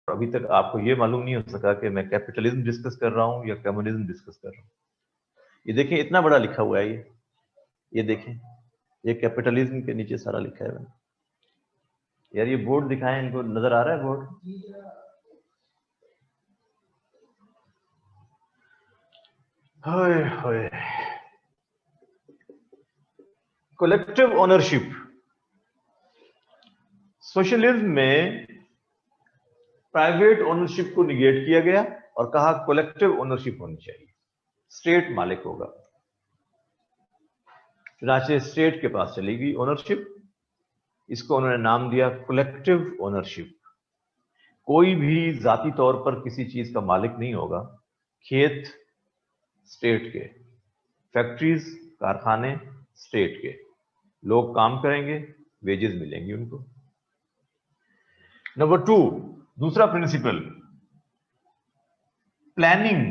अभी तक आपको ये मालूम नहीं हो सका कि मैं कैपिटलिज्म डिस्कस कर रहा हूँ या कम्युनिज्म डिस्कस कर रहा हूँ। ये देखें, इतना बड़ा लिखा हुआ है ये देखें, ये कैपिटलिज्म के नीचे सारा लिखा है मैंने। यार ये बोर्ड दिखाएं, इनको नजर आ रहा है बोर्ड? हाय हाय। Collective ownership. सोशलिज्म में प्राइवेट ओनरशिप को निगेट किया गया और कहा कलेक्टिव ओनरशिप होनी चाहिए, स्टेट मालिक होगा। चुनाचे स्टेट के पास चली गई ओनरशिप, इसको उन्होंने नाम दिया कलेक्टिव ओनरशिप। कोई भी जाती तौर पर किसी चीज का मालिक नहीं होगा। खेत स्टेट के, फैक्ट्रीज कारखाने स्टेट के, लोग काम करेंगे, वेजेस मिलेंगी उनको। नंबर 2, दूसरा प्रिंसिपल, प्लानिंग,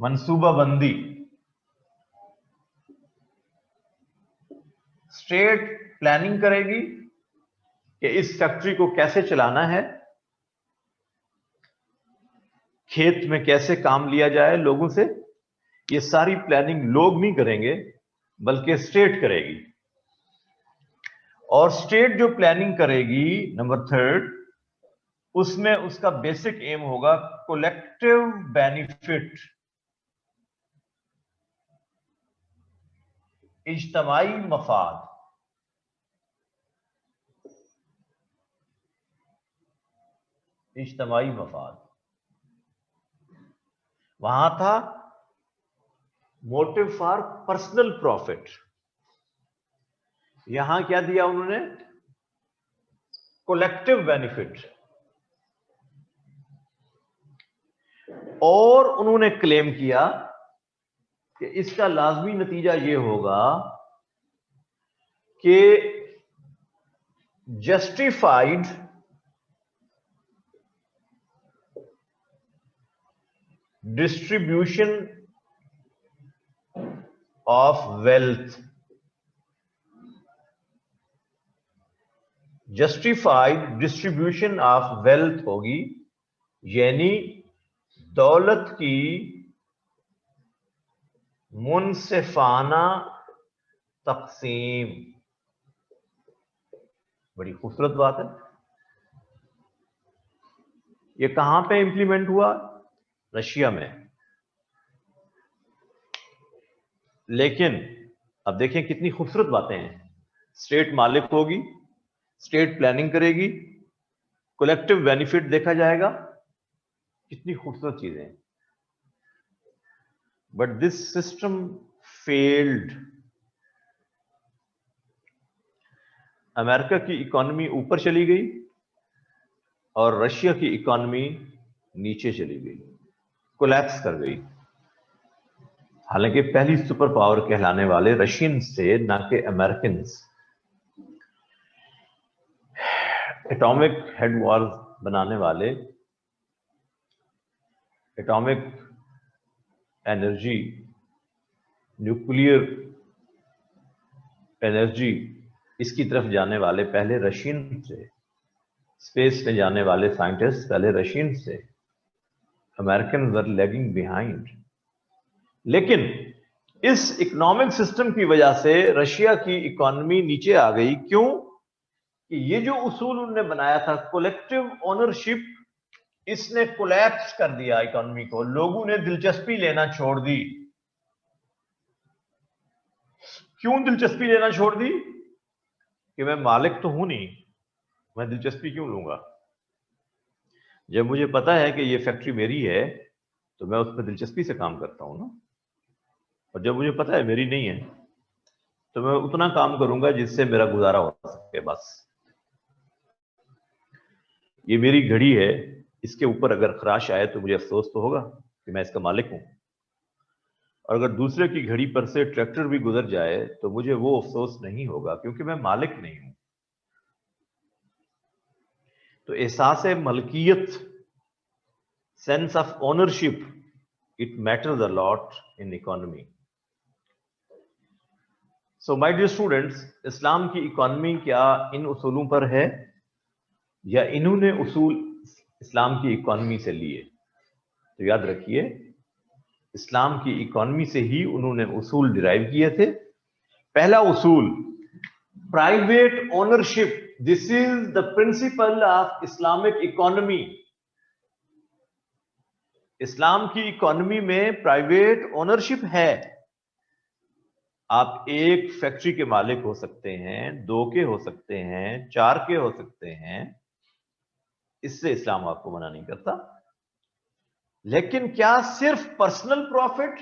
मंसूबाबंदी। स्टेट प्लानिंग करेगी कि इस फैक्ट्री को कैसे चलाना है, खेत में कैसे काम लिया जाए लोगों से। ये सारी प्लानिंग लोग नहीं करेंगे बल्कि स्टेट करेगी। और स्टेट जो प्लानिंग करेगी, नंबर 3, उसमें उसका बेसिक एम होगा कलेक्टिव बेनिफिट, इज्तमाई मफाद। इज्तमाई मफाद वहां था, मोटिव फॉर पर्सनल प्रॉफिट। यहां क्या दिया उन्होंने? Collective benefit. और उन्होंने क्लेम किया कि इसका लाजमी नतीजा यह होगा कि justified distribution of wealth, justified distribution of wealth होगी, यानी दौलत की मुनसिफाना तकसीम। बड़ी खूबसूरत बात है। ये कहां पे इंप्लीमेंट हुआ? रशिया में। लेकिन अब देखें कितनी खूबसूरत बातें हैं। स्टेट मालिक होगी, स्टेट प्लानिंग करेगी, कलेक्टिव बेनिफिट देखा जाएगा, कितनी खूबसूरत चीजें हैं। But this system failed. America की इकोनॉमी ऊपर चली गई और रशिया की इकोनॉमी नीचे चली गई, कोलैप्स कर गई। हालांकि पहली सुपर पावर कहलाने वाले रशियंस थे, ना कि अमेरिकन्स। एटॉमिक हेड वॉर बनाने वाले, एटॉमिक एनर्जी, न्यूक्लियर एनर्जी, इसकी तरफ जाने वाले पहले रशियन थे। स्पेस में जाने वाले साइंटिस्ट पहले रशियन थे। अमेरिकन वर लैगिंग बिहाइंड। लेकिन इस इकोनॉमिक सिस्टम की वजह से रशिया की इकोनॉमी नीचे आ गई। क्यों? कि ये जो उसूल उन्होंने बनाया था कलेक्टिव ओनरशिप, इसने कोलैप्स कर दिया इकोनॉमी को। लोगों ने दिलचस्पी लेना छोड़ दी। क्यों दिलचस्पी लेना छोड़ दी? कि मैं मालिक तो हूं नहीं, मैं दिलचस्पी क्यों लूंगा? जब मुझे पता है कि ये फैक्ट्री मेरी है तो मैं उसमें दिलचस्पी से काम करता हूं ना। और जब मुझे पता है मेरी नहीं है तो मैं उतना काम करूंगा जिससे मेरा गुजारा हो सके। बस ये मेरी घड़ी है, इसके ऊपर अगर खराश आए तो मुझे अफसोस तो होगा कि मैं इसका मालिक हूं। और अगर दूसरे की घड़ी पर से ट्रैक्टर भी गुजर जाए तो मुझे वो अफसोस नहीं होगा, क्योंकि मैं मालिक नहीं हूं। तो एहसास मलकियत, sense of ownership, it matters a lot in economy. So my dear students, Islam की इकोनॉमी क्या इन उसूलों पर है? या इन्होंने उसूल इस्लाम की इकोनॉमी से लिए। तो याद रखिए, इस्लाम की इकोनॉमी से ही उन्होंने उसूल डिराइव किए थे। पहला उसूल, private ownership. This is the principle of Islamic economy. Islam की इकोनॉमी में प्राइवेट ओनरशिप है। आप एक फैक्ट्री के मालिक हो सकते हैं, 2 के हो सकते हैं, 4 के हो सकते हैं, इससे इस्लाम आपको मना नहीं करता। लेकिन क्या सिर्फ पर्सनल प्रॉफिट?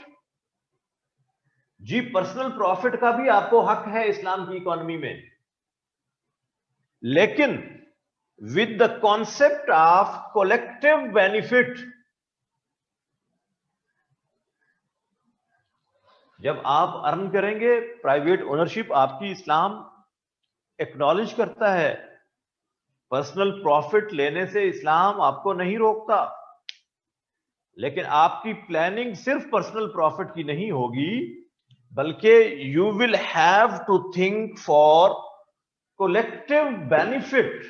जी, पर्सनल प्रॉफिट का भी आपको हक है इस्लाम की इकोनॉमी में, लेकिन with the concept of collective benefit. जब आप अर्न करेंगे, प्राइवेट ओनरशिप आपकी इस्लाम एक्नॉलेज करता है। पर्सनल प्रॉफिट लेने से इस्लाम आपको नहीं रोकता, लेकिन आपकी प्लानिंग सिर्फ पर्सनल प्रॉफिट की नहीं होगी, बल्कि you will have to think for collective benefit.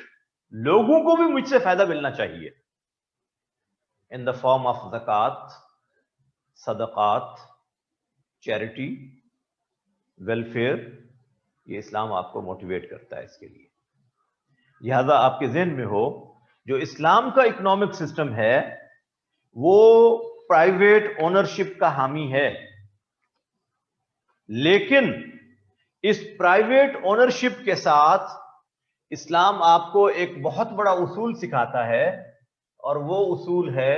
लोगों को भी मुझसे फायदा मिलना चाहिए, इन द फॉर्म ऑफ ज़कात, सदकात, चैरिटी, वेलफेयर। ये इस्लाम आपको मोटिवेट करता है इसके लिए। लिहाजा आपके ज़हन में हो, जो इस्लाम का इकोनॉमिक सिस्टम है वो प्राइवेट ओनरशिप का हामी है, लेकिन इस प्राइवेट ओनरशिप के साथ इस्लाम आपको एक बहुत बड़ा उसूल सिखाता है, और वो उसूल है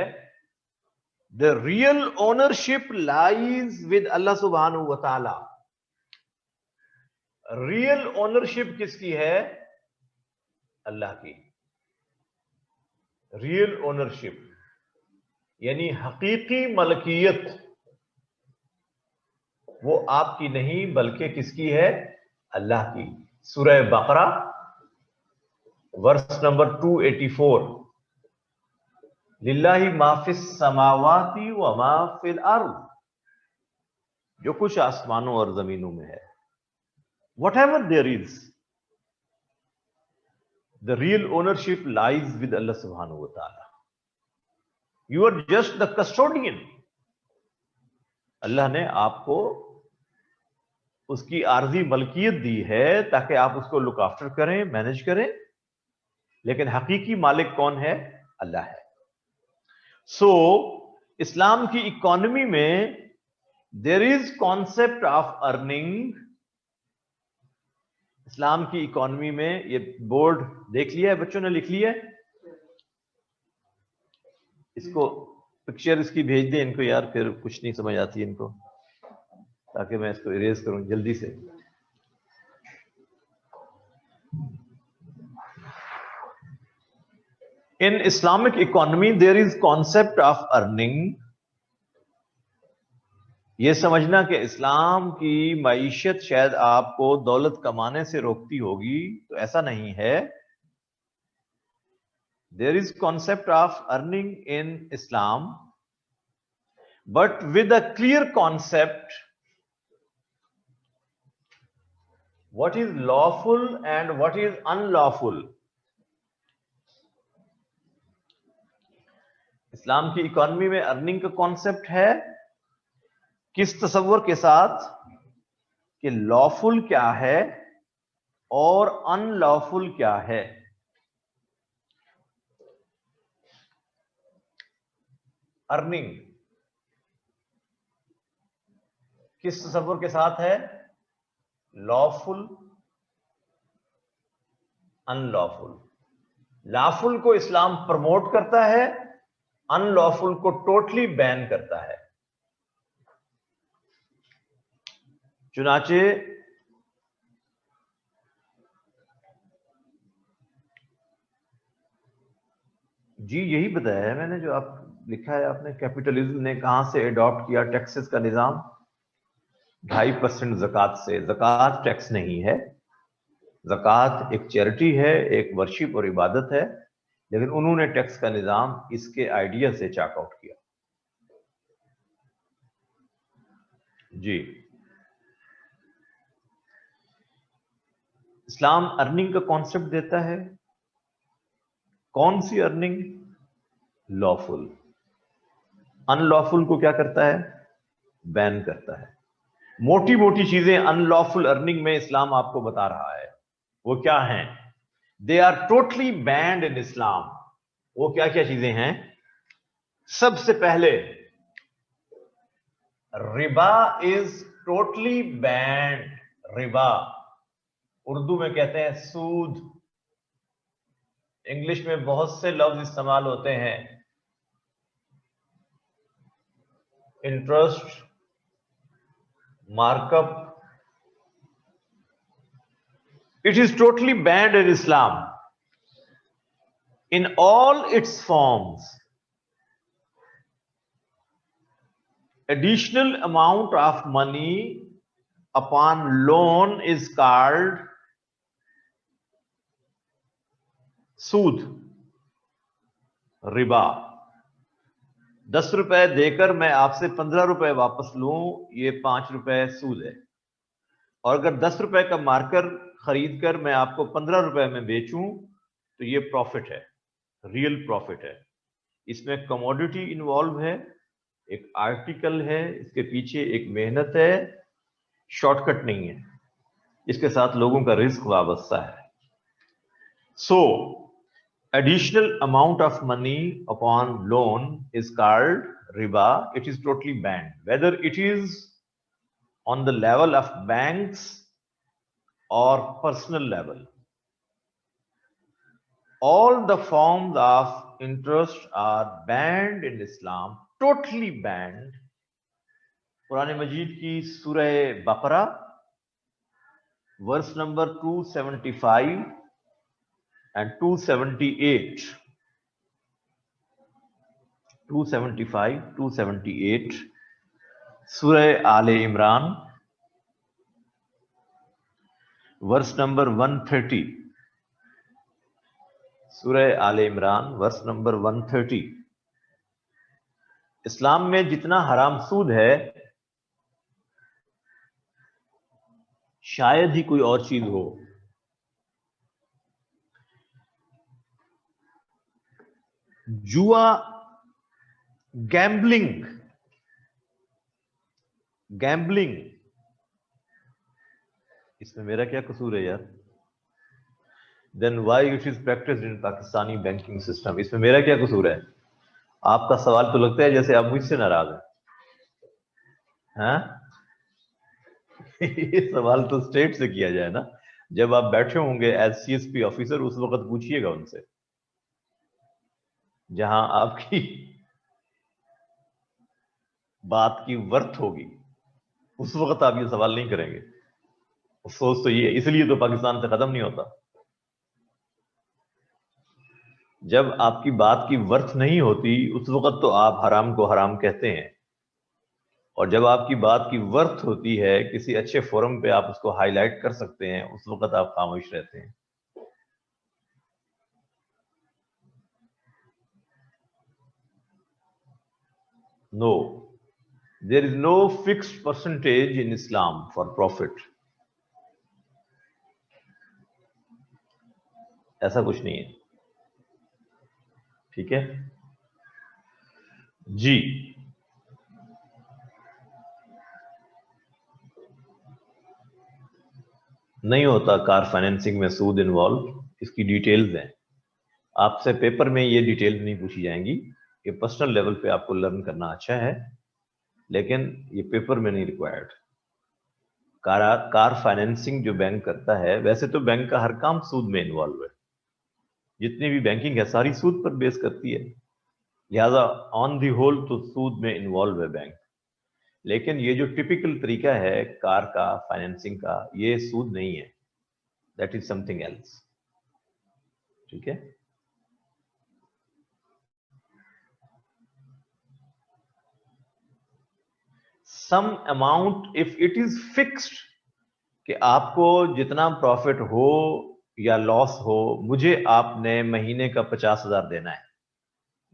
the real ownership lies with Allah सुब्हानहू व तआला। रियल ओनरशिप किसकी है? अल्लाह की। रियल ओनरशिप यानी हकीकी मलकियत, वो आपकी नहीं बल्कि किसकी है? अल्लाह की। सूरह बकरा वर्स नंबर 284, लिल्लाहि मा फिस समावाति व मा फिल अर्द। जो कुछ आसमानों और जमीनों में है, whatever there is, the real ownership lies with Allah सुब्हानहू व तआला। You are just the custodian. Allah ने आपको उसकी आर्जी मलकियत दी है ताकि आप उसको लुक आफ्टर करें, मैनेज करें, लेकिन हकीकी मालिक कौन है? अल्लाह है। सो इस्लाम की इकोनॉमी में there is concept of earning. Islam की इकोनॉमी में, ये बोर्ड देख लिया है बच्चों ने, लिख लिया है इसको? पिक्चर इसकी भेज दें इनको यार, फिर कुछ नहीं समझ आती इनको, ताकि मैं इसको इरेज करूं जल्दी से। In Islamic economy there is concept of earning. यह समझना कि इस्लाम की मईशत शायद आपको दौलत कमाने से रोकती होगी, तो ऐसा नहीं है। There is concept of earning in Islam, but with a clear concept what is lawful and what is unlawful। इस्लाम की इकोनॉमी में अर्निंग का कॉन्सेप्ट है किस तसव्वुर के साथ कि लॉफुल क्या है और अनलॉफुल क्या है। अर्निंग किस तसव्वुर के साथ है? Lawful, unlawful. लॉफुल को इस्लाम प्रमोट करता है, अनलॉफुल को टोटली बैन करता है। चुनाचे जी यही बताया है मैंने, जो आप लिखा है आपने, कैपिटलिज्म ने कहां से अडॉप्ट किया टैक्सेस का निजाम? 2.5% ज़कात से। ज़कात टैक्स नहीं है, ज़कात एक चैरिटी है, एक वर्शिप और इबादत है, लेकिन उन्होंने टैक्स का निजाम इसके आइडिया से चाक आउट किया। जी, इस्लाम अर्निंग का कॉन्सेप्ट देता है कौन सी अर्निंग? लॉफुल। अनलॉफुल को क्या करता है? बैन करता है। मोटी मोटी चीजें अनलॉफुल अर्निंग में इस्लाम आपको बता रहा है, वो क्या हैं? दे आर टोटली बैंड इन इस्लाम। वो क्या क्या चीजें हैं? सबसे पहले, Riba is totally band. Riba Urdu में कहते हैं सूद। इंग्लिश में बहुत से लफ्ज इस्तेमाल होते हैं, interest, markup. It is totally band in Islam in all its forms. Additional amount of money upon loan is called सूद, रिबा। 10 रुपए देकर मैं आपसे 15 रुपए वापस लूं, ये 5 रुपए सूद है। और अगर 10 रुपए का मार्कर खरीद कर मैं आपको 15 रुपए में बेचूं तो ये प्रॉफिट है, रियल प्रॉफिट है। इसमें कमोडिटी इन्वॉल्व है, एक आर्टिकल है, इसके पीछे एक मेहनत है, शॉर्टकट नहीं है, इसके साथ लोगों का रिस्क वाबस्ता है। So additional amount of money upon loan is called riba. It is totally banned, whether it is on the level of banks और personal level. All the forms of interest are banned in Islam, totally banned. Quran मजीद की सूरह बकरा verse number 275 and 278, 275, 278, सूरह आले Imran verse number 130, सूरह आले Imran verse number 130। इस्लाम में जितना हराम सूद है शायद ही कोई और चीज हो। जुआ, गैम्बलिंग, गैम्बलिंग, इसमें मेरा क्या कसूर है यार? Then why it is practised in Pakistani banking system? इसमें मेरा क्या कसूर है? आपका सवाल तो लगता है जैसे आप मुझसे नाराज हैं। ये सवाल तो स्टेट से किया जाए ना। जब आप बैठे होंगे एज सीएसपी ऑफिसर, उस वक्त पूछिएगा उनसे, जहां आपकी बात की वर्थ होगी, उस वक्त आप ये सवाल नहीं करेंगे। अफसोस तो ये, इसलिए तो पाकिस्तान से खत्म नहीं होता। जब आपकी बात की वर्थ नहीं होती उस वक्त तो आप हराम को हराम कहते हैं, और जब आपकी बात की वर्थ होती है, किसी अच्छे फोरम पे आप उसको हाईलाइट कर सकते हैं, उस वक्त आप खामोश रहते हैं। No, there is no fixed percentage in Islam for profit. ऐसा कुछ नहीं है, ठीक है जी। नहीं होता कार फाइनेंसिंग में सूद इन्वॉल्व, इसकी डिटेल्स हैं। आपसे पेपर में ये डिटेल्स नहीं पूछी जाएंगी, ये पर्सनल लेवल पे आपको लर्न करना अच्छा है, लेकिन ये पेपर में नहीं रिक्वायर्ड। कार फाइनेंसिंग जो बैंक करता है, वैसे तो बैंक का हर काम सूद में इन्वॉल्व है, जितनी भी बैंकिंग है सारी सूद पर बेस करती है, लिहाजा ऑन दी होल तो सूद में इन्वॉल्व है बैंक। लेकिन ये जो टिपिकल तरीका है कार का फाइनेंसिंग का, ये सूद नहीं है, दैट इज समथिंग एल्स, ठीक है। Some amount if it is fixed, कि आपको जितना प्रॉफिट हो या लॉस हो, मुझे आपने महीने का 50,000 देना है,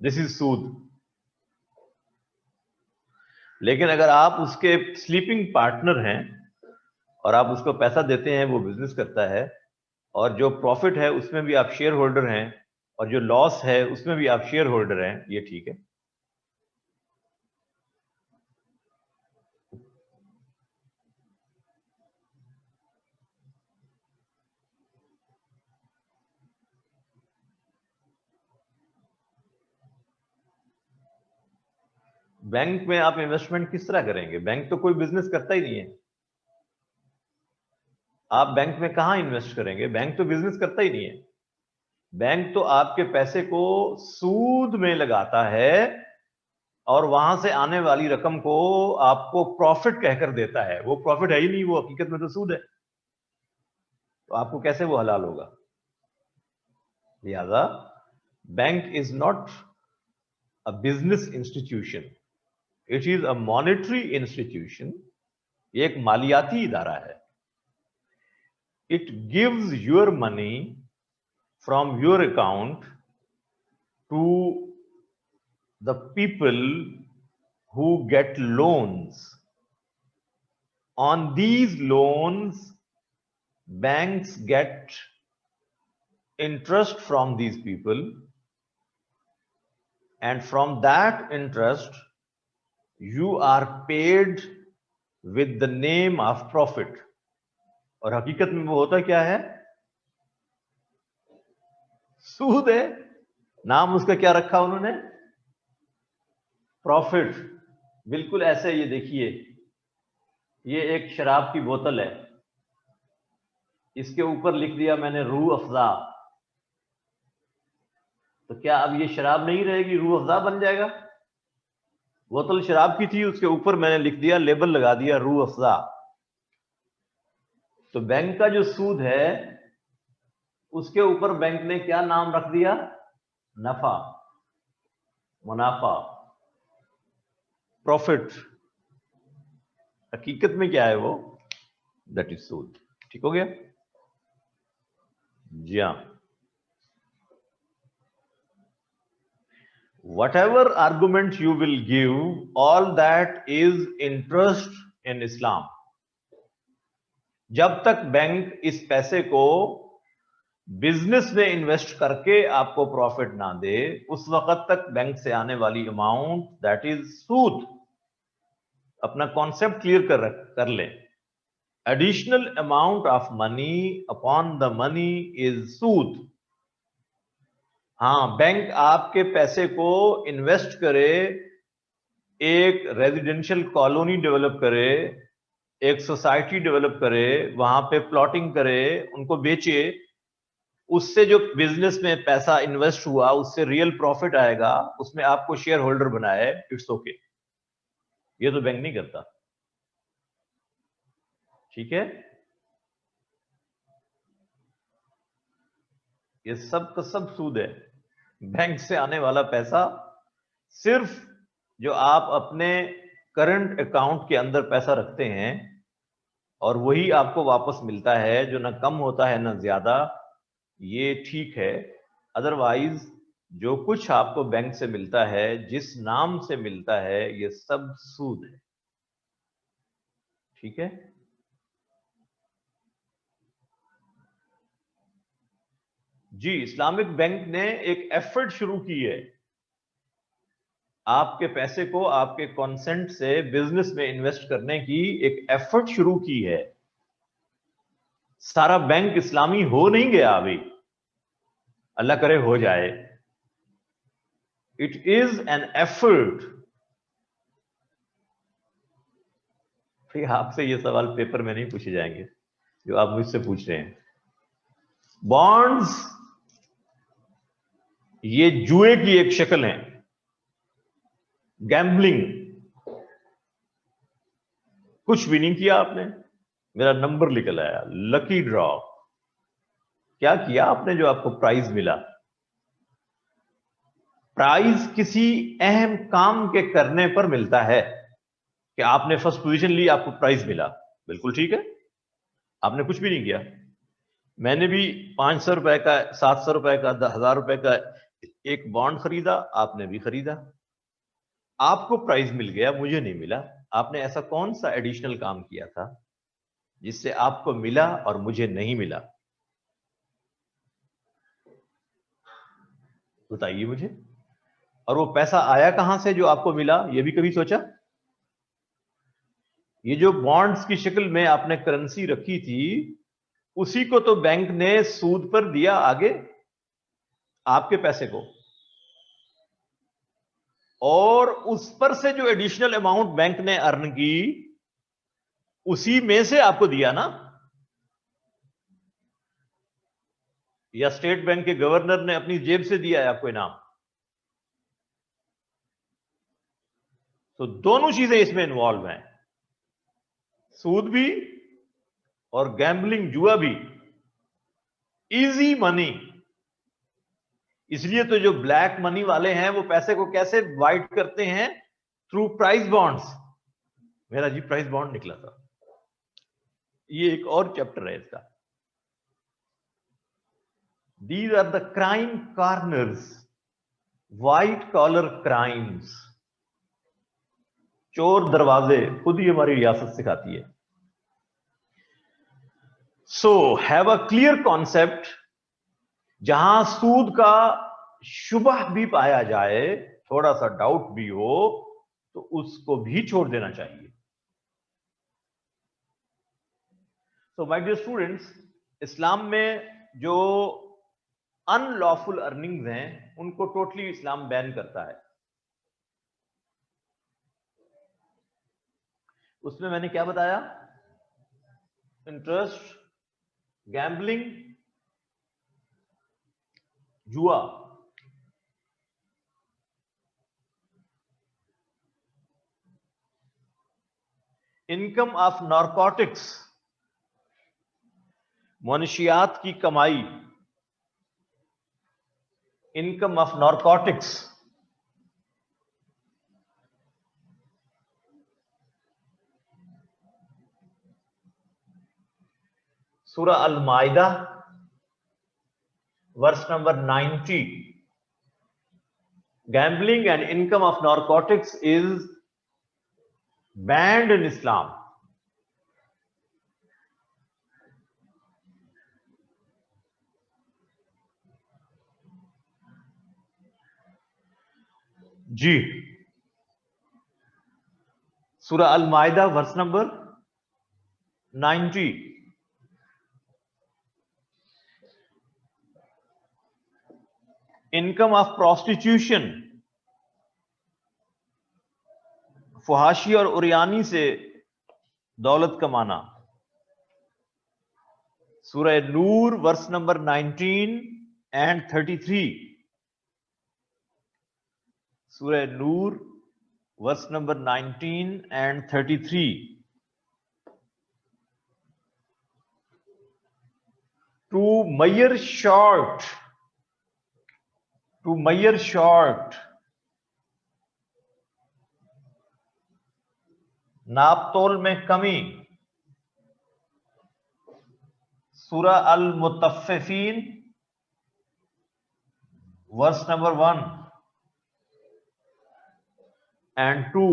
दिस इज सूद। लेकिन अगर आप उसके स्लीपिंग पार्टनर हैं और आप उसको पैसा देते हैं, वो बिजनेस करता है, और जो प्रॉफिट है उसमें भी आप शेयर होल्डर हैं, और जो लॉस है उसमें भी आप शेयर होल्डर हैं, ये ठीक है। बैंक में आप इन्वेस्टमेंट किस तरह करेंगे? बैंक तो कोई बिजनेस करता ही नहीं है। आप बैंक में कहां इन्वेस्ट करेंगे? बैंक तो बिजनेस करता ही नहीं है। बैंक तो आपके पैसे को सूद में लगाता है और वहां से आने वाली रकम को आपको प्रॉफिट कहकर देता है। वो प्रॉफिट है ही नहीं, वो हकीकत में तो सूद है। तो आपको कैसे वो हलाल होगा? लिहाजा bank is not a business institution, it is a monetary institution. ये एक मालियाती इदारा है। It gives your money from your account to the people who get loans. On these loans, banks get interest from these people, and from that interest, you are paid with the name of profit. और हकीकत में वो होता क्या है? सूद है। नाम उसका क्या रखा उन्होंने? प्रॉफिट। बिल्कुल ऐसे। ये देखिए, ये एक शराब की बोतल है, इसके ऊपर लिख दिया मैंने रूह अफ़ज़ा। तो क्या अब ये शराब नहीं रहेगी, रूह अफ़ज़ा बन जाएगा? बोतल शराब की थी, उसके ऊपर मैंने लिख दिया, लेबल लगा दिया रूह अफ़ज़ा। तो बैंक का जो सूद है उसके ऊपर बैंक ने क्या नाम रख दिया? नफा, मुनाफा, प्रॉफिट। हकीकत में क्या है वो? दैट इज सूद। ठीक हो गया? जी हाँ। Whatever argument you will give, all that is interest in Islam. जब तक बैंक इस पैसे को बिजनेस में इन्वेस्ट करके आपको प्रॉफिट ना दे, उस वक्त तक बैंक से आने वाली अमाउंट दैट इज सूद। अपना कॉन्सेप्ट क्लियर कर लें। Additional amount of money upon the money is सूद। हाँ, बैंक आपके पैसे को इन्वेस्ट करे, एक रेजिडेंशियल कॉलोनी डेवलप करे, एक सोसाइटी डेवलप करे, वहां पे प्लॉटिंग करे, उनको बेचे, उससे जो बिजनेस में पैसा इन्वेस्ट हुआ उससे रियल प्रॉफिट आएगा, उसमें आपको शेयर होल्डर बनाए, इट्स ओके। ये तो बैंक नहीं करता। ठीक है? ये सब का सब सूद है। बैंक से आने वाला पैसा सिर्फ जो आप अपने करंट अकाउंट के अंदर पैसा रखते हैं और वही आपको वापस मिलता है, जो ना कम होता है ना ज्यादा, ये ठीक है। अदरवाइज जो कुछ आपको बैंक से मिलता है, जिस नाम से मिलता है, ये सब सूद है। ठीक है? जी, इस्लामिक बैंक ने एक एफर्ट शुरू की है आपके पैसे को आपके कॉन्सेंट से बिजनेस में इन्वेस्ट करने की, एक एफर्ट शुरू की है। सारा बैंक इस्लामी हो नहीं गया अभी, अल्लाह करे हो जाए। It is an effort. फिर आपसे ये सवाल पेपर में नहीं पूछे जाएंगे जो आप मुझसे पूछ रहे हैं। बॉन्ड्स ये जुए की एक शक्ल है, गैम्बलिंग। कुछ भी नहीं किया आपने, मेरा नंबर निकल आया, लकी ड्रॉ। क्या किया आपने जो आपको प्राइज मिला? प्राइज किसी अहम काम के करने पर मिलता है कि आपने फर्स्ट पोजीशन ली, आपको प्राइज मिला। बिल्कुल ठीक है, आपने कुछ भी नहीं किया। मैंने भी 500 रुपए का, 700 रुपए का, 1000 रुपए का एक बॉन्ड खरीदा, आपने भी खरीदा, आपको प्राइज मिल गया, मुझे नहीं मिला। आपने ऐसा कौन सा एडिशनल काम किया था जिससे आपको मिला और मुझे नहीं मिला? बताइए मुझे। और वो पैसा आया कहां से जो आपको मिला, ये भी कभी सोचा? ये जो बॉन्ड्स की शक्ल में आपने करेंसी रखी थी, उसी को तो बैंक ने सूद पर दिया आगे आपके पैसे को, और उस पर से जो एडिशनल अमाउंट बैंक ने अर्न की, उसी में से आपको दिया ना। या स्टेट बैंक के गवर्नर ने अपनी जेब से दिया है आपको इनाम? तो दोनों चीजें इसमें इन्वॉल्व हैं, सूद भी और गैम्बलिंग, जुआ भी। Easy money. इसलिए तो जो ब्लैक मनी वाले हैं वो पैसे को कैसे वाइट करते हैं? Through price bonds. मेरा जी प्राइस बॉन्ड निकला था, ये एक और चैप्टर है इसका। These are the crime corners, white collar crimes। चोर दरवाजे खुद ही हमारी रियासत सिखाती है। So have a clear concept. जहां सूद का शुबह भी पाया जाए, थोड़ा सा डाउट भी हो, तो उसको भी छोड़ देना चाहिए। सो माय डियर स्टूडेंट्स, इस्लाम में जो अनलॉफुल अर्निंग्स हैं उनको टोटली इस्लाम बैन करता है। उसमें मैंने क्या बताया? इंटरेस्ट, गैम्बलिंग, जुआ। इनकम ऑफ नारकोटिक्स, मनशियात की कमाई। Income of narcotics. सूरह अल-माइदा verse number 90। Gambling and income of narcotics is banned in Islam. जी, सूरह अल-माइदा verse number 90। Income of prostitution, फुहाशी और उरियानी से दौलत कमाना। सूरह नूर वर्स नंबर 19 एंड 33। सूरह नूर वर्स नंबर 19 एंड 33। टू मयर शॉर्ट, टू मयर शॉर्ट, नापतोल में कमी। सूरह अल मुतफ्फिफीन वर्स नंबर 1 एंड 2।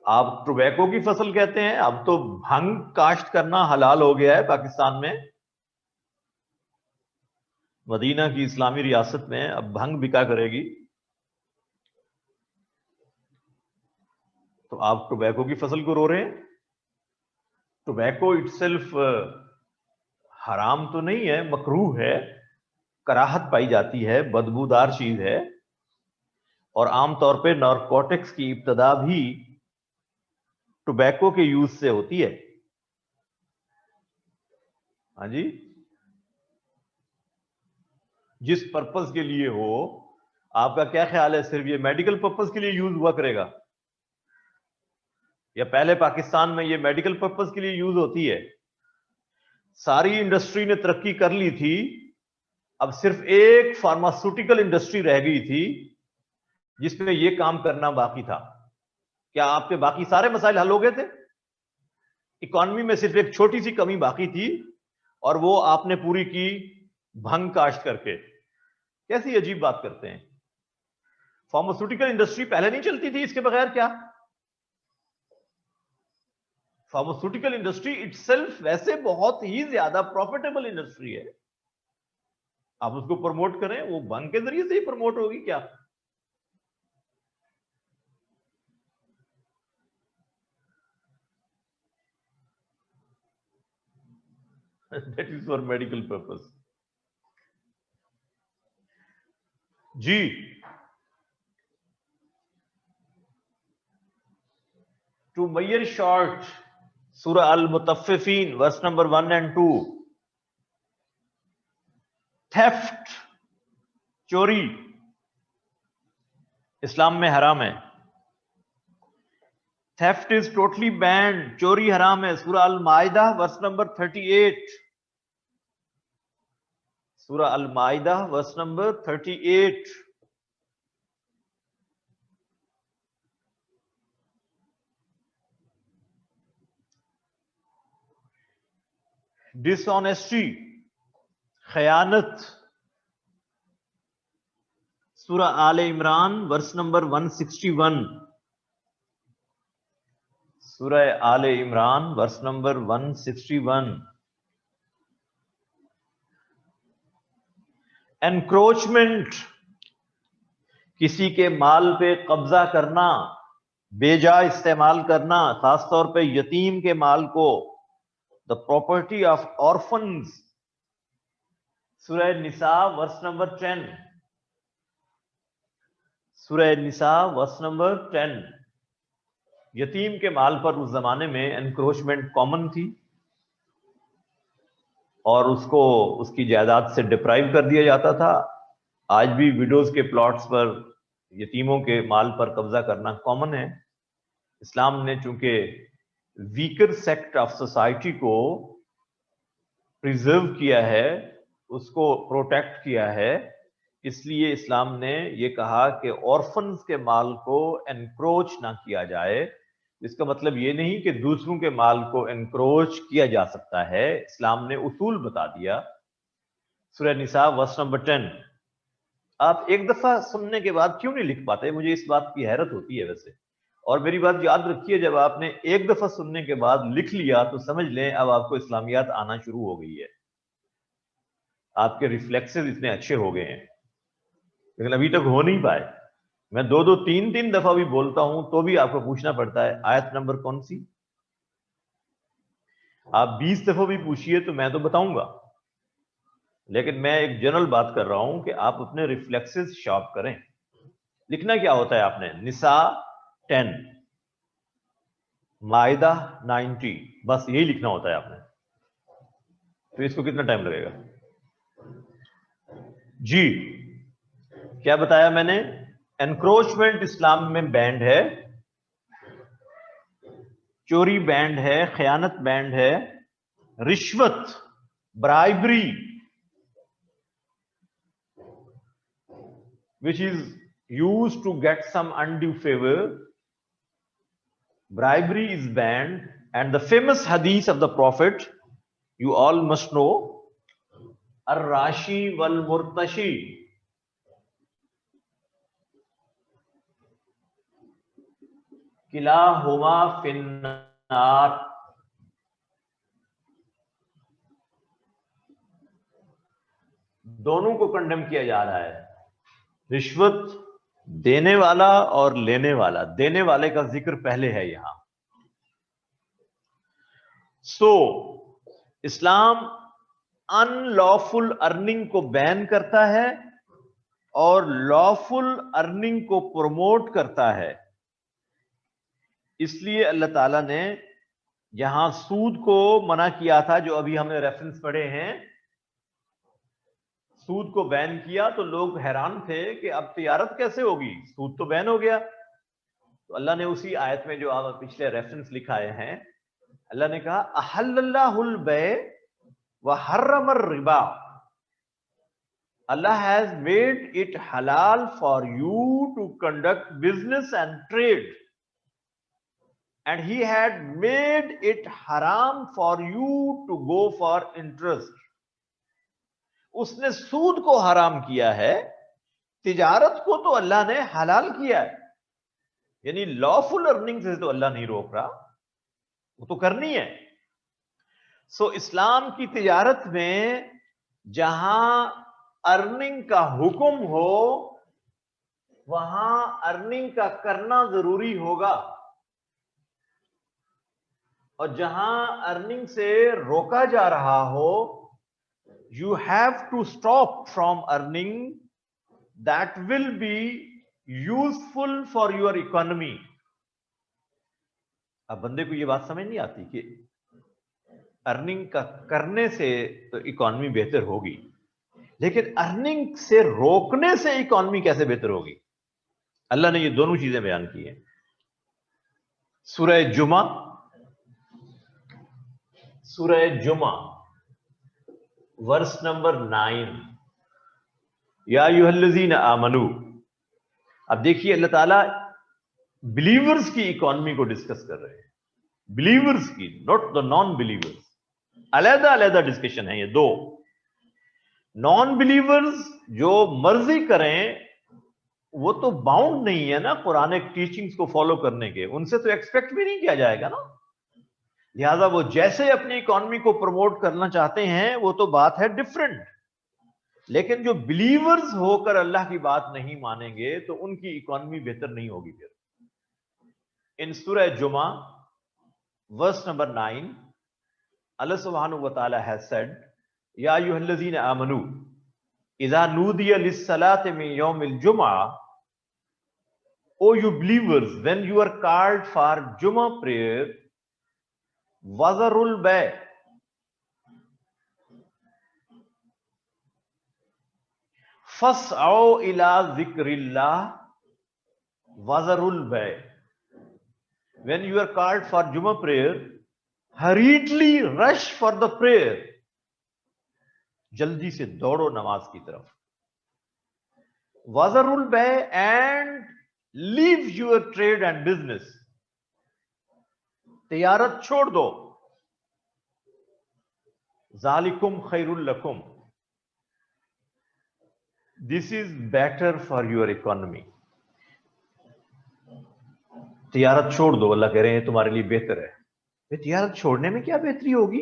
आप टोबैको की फसल कहते हैं, अब तो भंग काश्त करना हलाल हो गया है पाकिस्तान में। मदीना की इस्लामी रियासत में अब भंग बिका करेगी। तो आप टोबैको की फसल को रो रहे हैं। टोबैको इटसेल्फ हराम तो नहीं है, मकरूह है, कराहत पाई जाती है, बदबूदार चीज है। और आमतौर पे नारकोटिक्स की इब्तदा भी टोबैको के यूज से होती है। हाँ जी, जिस पर्पस के लिए हो, आपका क्या ख्याल है सिर्फ ये मेडिकल पर्पस के लिए यूज हुआ करेगा? या पहले पाकिस्तान में ये मेडिकल पर्पस के लिए यूज होती है? सारी इंडस्ट्री ने तरक्की कर ली थी, अब सिर्फ एक फार्मास्यूटिकल इंडस्ट्री रह गई थी जिसमें यह काम करना बाकी था। क्या आपके बाकी सारे मसाइल हल हो गए थे? इकॉनमी में सिर्फ एक छोटी सी कमी बाकी थी, और वो आपने पूरी की भंग काश्त करके। कैसी अजीब बात करते हैं। फार्मास्यूटिकल इंडस्ट्री पहले नहीं चलती थी इसके बगैर क्या? फार्मास्यूटिकल इंडस्ट्री इटसेल्फ वैसे बहुत ही ज्यादा प्रॉफिटेबल इंडस्ट्री है, आप उसको प्रमोट करें, वो बंग के जरिए से ही प्रमोट होगी क्या? That is for medical purpose. जी, टू मैयर शॉर्ट, सूरह अल मुतफ्फिफीन वर्स नंबर 1 and 2। थेफ्ट, चोरी, इस्लाम में हराम है। थेफ्ट इज टोटली बैंड, चोरी हराम है। सूरह अल माइदा वर्स नंबर 38, सूरह अल माइदा वर्स नंबर 38। डिसऑनेस्टी, खयानत, सूरह आले इमरान वर्स नंबर 161, सूरह आले इमरान वर्स नंबर 161। एनक्रोचमेंट, किसी के माल पे कब्जा करना, बेजा इस्तेमाल करना, खासतौर पे यतीम के माल को, द प्रॉपर्टी ऑफ ऑर्फन्स, सूरह निसा वर्स नंबर 10, सूरह निसा वर्स नंबर 10। यतीम के माल पर उस जमाने में एनक्रोचमेंट कॉमन थी और उसको उसकी जायदाद से डिप्राइव कर दिया जाता था। आज भी विडोज के प्लॉट्स पर यतीमों के माल पर कब्जा करना कॉमन है। इस्लाम ने चूंकि वीकर सेक्ट ऑफ सोसाइटी को प्रिजर्व किया है, उसको प्रोटेक्ट किया है, इसलिए इस्लाम ने ये कहा कि ऑर्फन्स के माल को एनक्रोच ना किया जाए। इसका मतलब ये नहीं कि दूसरों के माल को एनक्रोच किया जा सकता है, इस्लाम ने उसूल बता दिया। सूरह निसा वर्स नंबर 10। आप एक दफा सुनने के बाद क्यों नहीं लिख पाते, मुझे इस बात की हैरत होती है वैसे। और मेरी बात याद रखिए, जब आपने एक दफा सुनने के बाद लिख लिया तो समझ लें अब आपको इस्लामियात आना शुरू हो गई है, आपके रिफ्लेक्सेस इतने अच्छे हो गए हैं। लेकिन अभी तक हो नहीं पाए। मैं 2-2 3-3 दफा भी बोलता हूं तो भी आपको पूछना पड़ता है आयत नंबर कौन सी। आप 20 दफा भी पूछिए तो मैं तो बताऊंगा, लेकिन मैं एक जनरल बात कर रहा हूं कि आप अपने रिफ्लेक्सेस शार्प करें। लिखना क्या होता है आपने, निसा 10, माइदा 90, बस यही लिखना होता है आपने। तो इसको कितना टाइम लगेगा जी? क्या बताया मैंने, एनक्रोचमेंट इस्लाम में बैंड है, चोरी बैंड है, खयानत बैंड है, रिश्वत, bribery which is used to get some undue favor, bribery is banned. And the famous hadith of the prophet you all must know, ar-rashi wal murtashi, kilahuma finnar, दोनों को condemn किया जा रहा है। रिश्वत देने वाला और लेने वाला, देने वाले का जिक्र पहले है यहां। सो इस्लाम अनलॉफुल अर्निंग को बैन करता है और लॉफुल अर्निंग को प्रमोट करता है। इसलिए अल्लाह ताला ने यहां सूद को मना किया था, जो अभी हमने रेफरेंस पढ़े हैं, सूद को बैन किया तो लोग हैरान थे कि अब तिजारत कैसे होगी, सूद तो बैन हो गया। तो अल्लाह ने उसी आयत में जो आप पिछले रेफरेंस लिखाए हैं, अल्लाह ने कहा अहल्लल्लाहुल बै व हर्रमर Riba, Allah has made it halal for you to conduct business and trade, and He had made it haram for you to go for interest. उसने सूद को हराम किया है, तिजारत को तो अल्लाह ने हलाल किया है। यानी लॉफुल अर्निंग से तो अल्लाह नहीं रोक रहा, वो तो करनी है। सो इस्लाम की तिजारत में जहां अर्निंग का हुक्म हो वहां अर्निंग का करना जरूरी होगा, और जहां अर्निंग से रोका जा रहा हो, you have to stop from earning that will be useful for your economy. अब बंदे को यह बात समझ नहीं आती कि अर्निंग का करने से तो इकोनॉमी बेहतर होगी, लेकिन अर्निंग से रोकने से इकोनॉमी कैसे बेहतर होगी? अल्लाह ने ये दोनों चीजें बयान की हैं। सूरह जुमा, सूरह जुमा वर्स नंबर 9, या अय्युहल्लज़ीना आमनू। अब देखिए अल्लाह ताला बिलीवर्स की इकोनॉमी को डिस्कस कर रहे हैं, बिलीवर्स की, नॉट द नॉन बिलीवर्स। अलग अलग डिस्कशन है ये दो। नॉन बिलीवर्स जो मर्जी करें वो तो बाउंड नहीं है ना कुरानिक टीचिंग्स को फॉलो करने के, उनसे तो एक्सपेक्ट भी नहीं किया जाएगा ना। लिहाजा वो जैसे अपनी इकोनॉमी को प्रमोट करना चाहते हैं वो तो बात है डिफरेंट, लेकिन जो बिलीवर्स होकर अल्लाह की बात नहीं मानेंगे तो उनकी इकोनॉमी बेहतर नहीं होगी। फिर इन सूरह जुमा वर्स नंबर 9 अल्लाह सुब्हानहु व तआला हैज सेड, या अय्युहल्लज़ीना आमनू इज़ा नूदिया लिस्सलाति मिन यौमिल जुमा, O you believers when you are called for जुमा प्रेयर, वज़रुल बै, फस्औ इला ज़िक्रिल्लाह, वज़रुल बै। When you are called for Jummah prayer, hurriedly rush for the prayer. जल्दी से दौड़ो नमाज की तरफ। वज़रुल बै, and leave your trade and business. तिजारत छोड़ दो। ज़ालिकुम खैरुल लकुम, this is better for your economy. तिजारत छोड़ दो, अल्लाह कह रहे हैं तुम्हारे लिए बेहतर है। तिजारत छोड़ने में क्या बेहतरी होगी?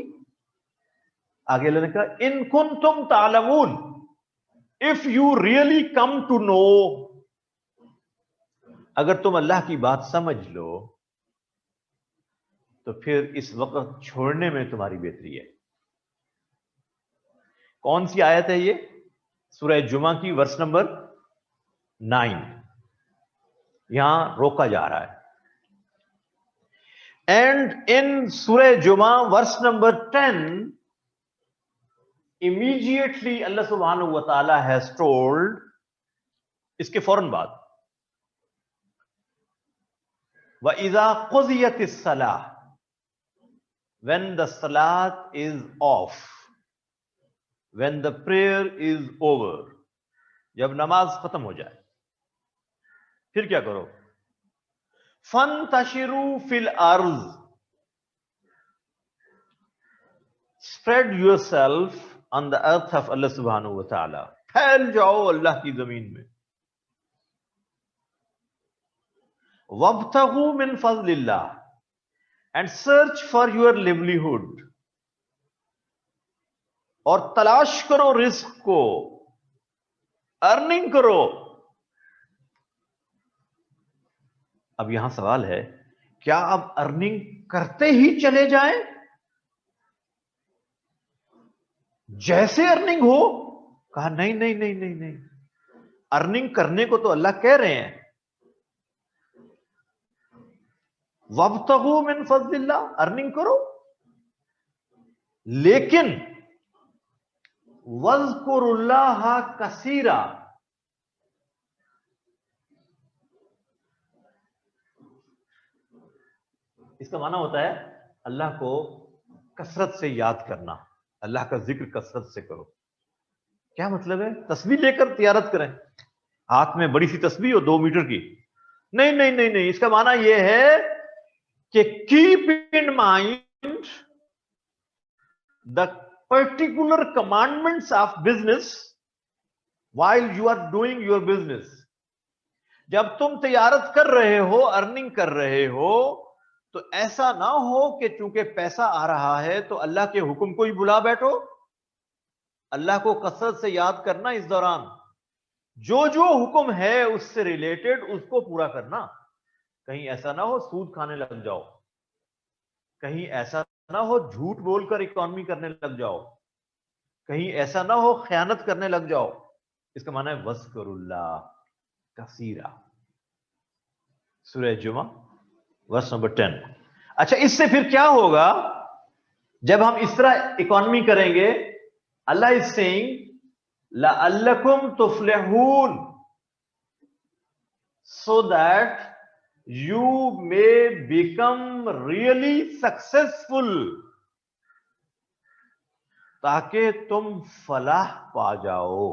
आगे अल्लाह ने कहा, इन कुंतुम तालमून, if you really come to know, अगर तुम अल्लाह की बात समझ लो तो फिर इस वक्त छोड़ने में तुम्हारी बेहतरी है। कौन सी आयत है ये? सूरह जुमा की वर्स नंबर 9। यहां रोका जा रहा है। एंड इन सूरह जुमा वर्स नंबर 10, इमीडिएटली अल्लाह सुब्हानहु व तआला हैज टोल्ड, इसके फौरन बाद, व इज़ा क़ुज़ियतिस सलाह, when the salat is off, when the prayer is over, जब नमाज खत्म हो जाए फिर क्या करो? फंतशिरू फिल अर्ज़, spread yourself on the earth of Allah subhanahu wa ta'ala, फैल जाओ अल्लाह की जमीन में। वब्तगू मिन फज़लिल्लाह, and search for your livelihood, और तलाश करो रिस्क को, अर्निंग करो। अब यहां सवाल है, क्या अब अर्निंग करते ही चले जाएं? जैसे अर्निंग हो? कहा नहीं नहीं नहीं नहीं नहीं, अर्निंग करने को तो अल्लाह कह रहे हैं, वब्तगू मिन फज़लिल्लाह, अर्निंग करो, लेकिन वज़्कुरुल्लाह कसीरा, इसका माना होता है अल्लाह को कसरत से याद करना, अल्लाह का जिक्र कसरत से करो। क्या मतलब है? तस्बीह लेकर तिजारत करें, हाथ में बड़ी सी तस्बीह हो 2 मीटर की? नहीं नहीं नहीं नहीं, इसका माना यह है कि keep in mind the particular commandments of business while you are doing your business. जब तुम तिजारत कर रहे हो, अर्निंग कर रहे हो, तो ऐसा ना हो कि चूंकि पैसा आ रहा है तो अल्लाह के हुक्म को ही भुला बैठो। अल्लाह को कसरत से याद करना इस दौरान, जो जो हुक्म है उससे रिलेटेड उसको पूरा करना। कहीं ऐसा ना हो सूद खाने लग जाओ, कहीं ऐसा ना हो झूठ बोलकर इकॉनमी करने लग जाओ, कहीं ऐसा ना हो खयानत करने लग जाओ। इसका माना है वस्करुल्लाह कसीरा, सूरह जुमा वर्स नंबर 10। अच्छा, इससे फिर क्या होगा जब हम इस तरह इकॉनमी करेंगे? अल्लाह इज सेइंग लअल्लकुम तुफ्लिहून, so that you may become really successful, ताकि तुम फलाह पा जाओ,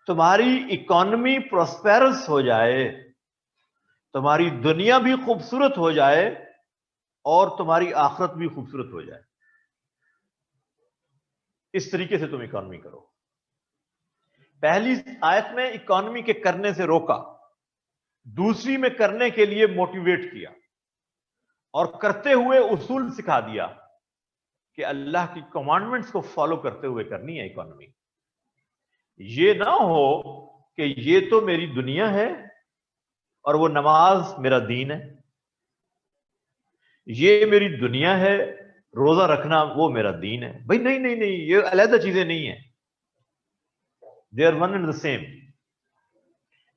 तुम्हारी इकॉनमी प्रोस्पेरस हो जाए, तुम्हारी दुनिया भी खूबसूरत हो जाए और तुम्हारी आखिरत भी खूबसूरत हो जाए। इस तरीके से तुम इकॉनमी करो। पहली आयत में इकॉनमी के करने से रोका, दूसरी में करने के लिए मोटिवेट किया और करते हुए उसूल सिखा दिया कि अल्लाह की कमांडमेंट्स को फॉलो करते हुए करनी है इकॉनमी। ये ना हो कि ये तो मेरी दुनिया है और वो नमाज मेरा दीन है, ये मेरी दुनिया है रोजा रखना वो मेरा दीन है। भाई नहीं नहीं नहीं, ये अलग चीजें नहीं है, they are one and the same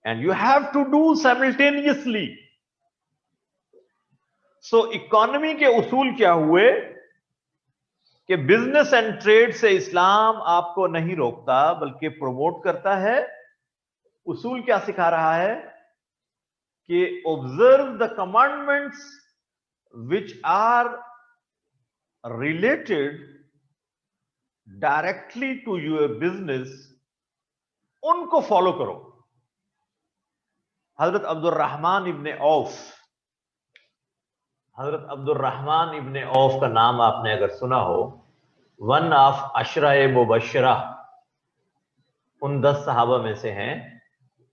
and you have to do simultaneously. So economy के उसूल क्या हुए कि बिजनेस एंड ट्रेड से इस्लाम आपको नहीं रोकता बल्कि प्रमोट करता है। उसूल क्या सिखा रहा है कि observe the commandments which are related directly to your business, उनको फॉलो करो। हजरत अब्दुर्रहमान इब्ने औफ, हजरत अब्दुर्रहमान इब्ने औफ का नाम आपने अगर सुना हो, वन ऑफ अशराए मुबशरा, उन 10 सहाबा में से हैं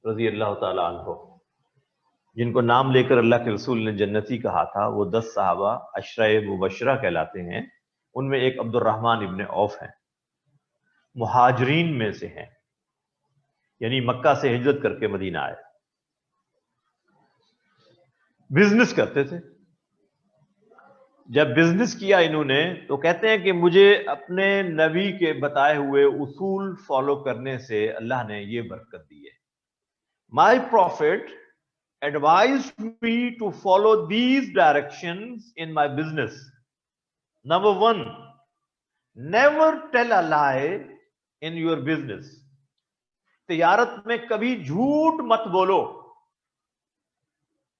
रजी अल्लाह ताला अन्हो, जिनको नाम लेकर अल्लाह के रसूल ने जन्नती कहा था। वो 10 सहाबा अशराए मुबशरा कहलाते हैं। उनमें एक अब्दुर्रहमान इब्ने औफ हैं, मुहाजिरीन में से हैं, यानी मक्का से हिजरत करके मदीना आए। बिजनेस करते थे। जब बिजनेस किया इन्होंने तो कहते हैं कि मुझे अपने नबी के बताए हुए उसूल फॉलो करने से अल्लाह ने ये बरकत दी है। My profit advised me to follow these directions in my business. Number 1, never tell a lie in your business. तिजारत में कभी झूठ मत बोलो,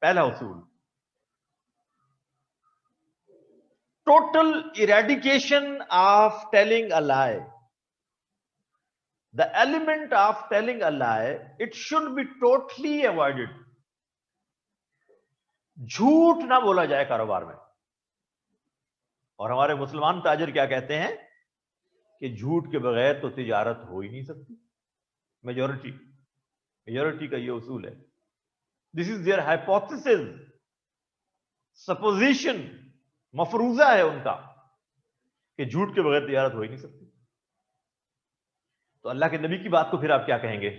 पहला उसूल। Total eradication of telling a lie. The element of telling a lie, it should be totally avoided. झूठ ना बोला जाए कारोबार में। और हमारे मुसलमान ताजिर क्या कहते हैं कि झूठ के बगैर तो तिजारत हो ही नहीं सकती। मेजॉरिटी का ये उसूल है। This is their hypothesis, supposition, मफरूजा है उनका कि झूठ के बगैर तिजारत हो ही नहीं सकती। तो अल्लाह के नबी की बात को फिर आप क्या कहेंगे?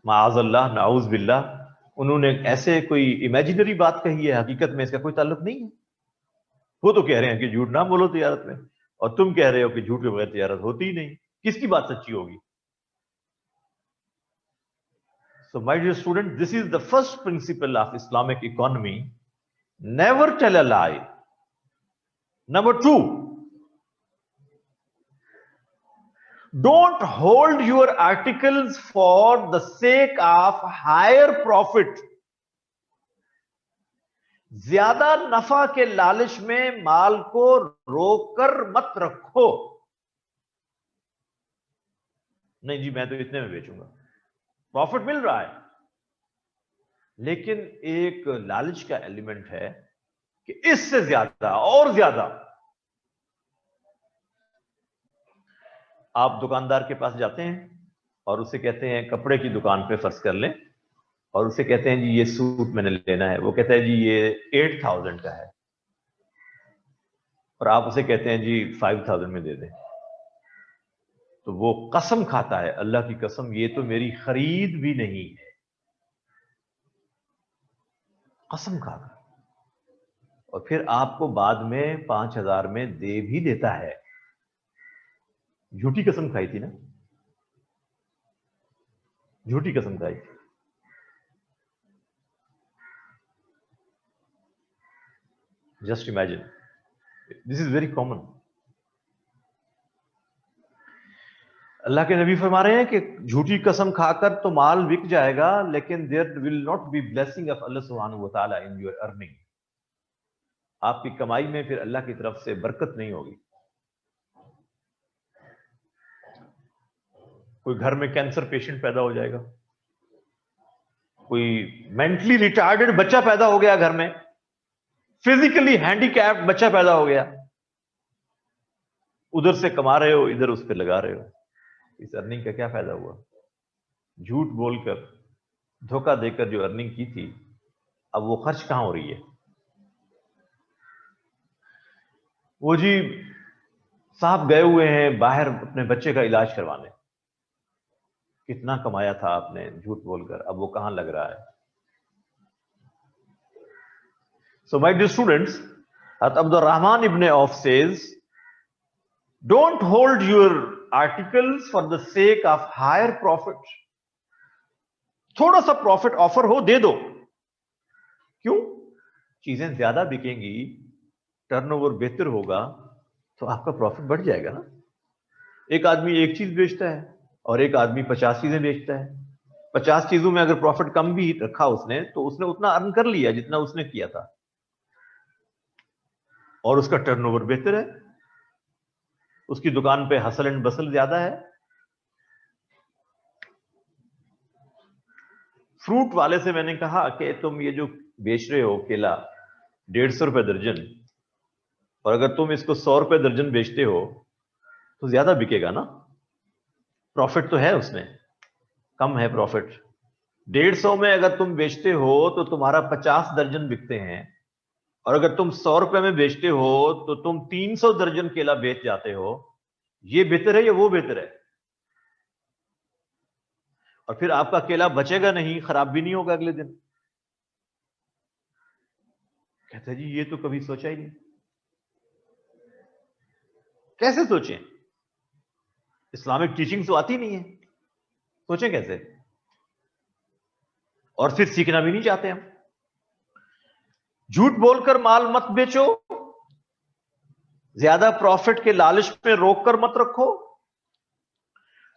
माअज़ल्लाह, नाउज़ बिल्लाह, उन्होंने ऐसे कोई इमेजिनरी बात कही है, हकीकत में इसका कोई ताल्लुक नहीं है। वो तो कह रहे हैं कि झूठ ना बोलो तिजारत में, और तुम कह रहे हो कि झूठ के बगैर तिजारत होती ही नहीं। किसकी बात सच्ची होगी? So my dear student, this is the first principle of Islamic economy. Never tell a lie. Number 2, don't hold your articles for the sake of higher profit. ज्यादा नफा के लालच में माल को रोककर मत रखो। नहीं जी, मैं तो इतने में बेचूंगा, प्रॉफिट मिल रहा है, लेकिन एक लालच का एलिमेंट है कि इससे ज्यादा और ज्यादा। आप दुकानदार के पास जाते हैं और उससे कहते हैं कपड़े की दुकान पे फर्ज कर लें, और उसे कहते हैं जी ये सूट मैंने लेना है, वो कहता है जी ये 8,000 का है, और आप उसे कहते हैं जी 5,000 में दे दें, तो वो कसम खाता है, अल्लाह की कसम ये तो मेरी खरीद भी नहीं है, कसम खाता, और फिर आपको बाद में 5,000 में दे भी देता है। झूठी कसम खाई थी ना, झूठी कसम खाई थी। Just imagine, this is very common. Allah के नबी फरमा रहे हैं कि झूठी कसम खाकर तो माल बिक जाएगा, लेकिन there will not be blessing of Allah सुब्हानहू व तआला इन योर अर्निंग। आपकी कमाई में फिर अल्लाह की तरफ से बरकत नहीं होगी। कोई घर में कैंसर पेशेंट पैदा हो जाएगा, कोई मेंटली रिटार्डेड बच्चा पैदा हो गया घर में, फिजिकली हैंडीकैप्ड बच्चा पैदा हो गया, उधर से कमा रहे हो, इधर उस पर लगा रहे हो, इस अर्निंग का क्या फायदा हुआ? झूठ बोलकर, धोखा देकर जो अर्निंग की थी, अब वो खर्च कहां हो रही है? वो जी साहब गए हुए हैं बाहर अपने बच्चे का इलाज करवाने, कितना कमाया था आपने झूठ बोलकर, अब वो कहां लग रहा है? So my dear students, Abdur Rahman ibn Auf says, don't hold your articles for the sake of higher profit. थोड़ा सा प्रॉफिट ऑफर हो दे दो, क्यों? चीजें ज्यादा बिकेंगी, टर्नओवर बेहतर होगा, तो आपका प्रॉफिट बढ़ जाएगा ना। एक आदमी एक चीज बेचता है और एक आदमी 50 चीजें बेचता है। 50 चीजों में अगर प्रॉफिट कम भी रखा उसने, तो उसने उतना अर्न कर लिया जितना उसने किया था, और उसका टर्नओवर बेहतर है, उसकी दुकान पे हसल एंड बसल ज्यादा है। फ्रूट वाले से मैंने कहा कि तुम ये जो बेच रहे हो केला 150 रुपए दर्जन, और अगर तुम इसको 100 रुपए दर्जन बेचते हो तो ज्यादा बिकेगा ना, प्रॉफिट तो है उसमें, कम है प्रॉफिट। 150 में अगर तुम बेचते हो तो तुम्हारा 50 दर्जन बिकते हैं, और अगर तुम 100 रुपए में बेचते हो तो तुम 300 दर्जन केला बेच जाते हो। ये बेहतर है या वो बेहतर है? और फिर आपका केला बचेगा नहीं, खराब भी नहीं होगा अगले दिन। कहते जी ये तो कभी सोचा ही नहीं। कैसे सोचें? इस्लामिक टीचिंग तो आती नहीं है, सोचें कैसे? और फिर सीखना भी नहीं चाहते हम। झूठ बोलकर माल मत बेचो, ज्यादा प्रॉफिट के लालच में रोक कर मत रखो।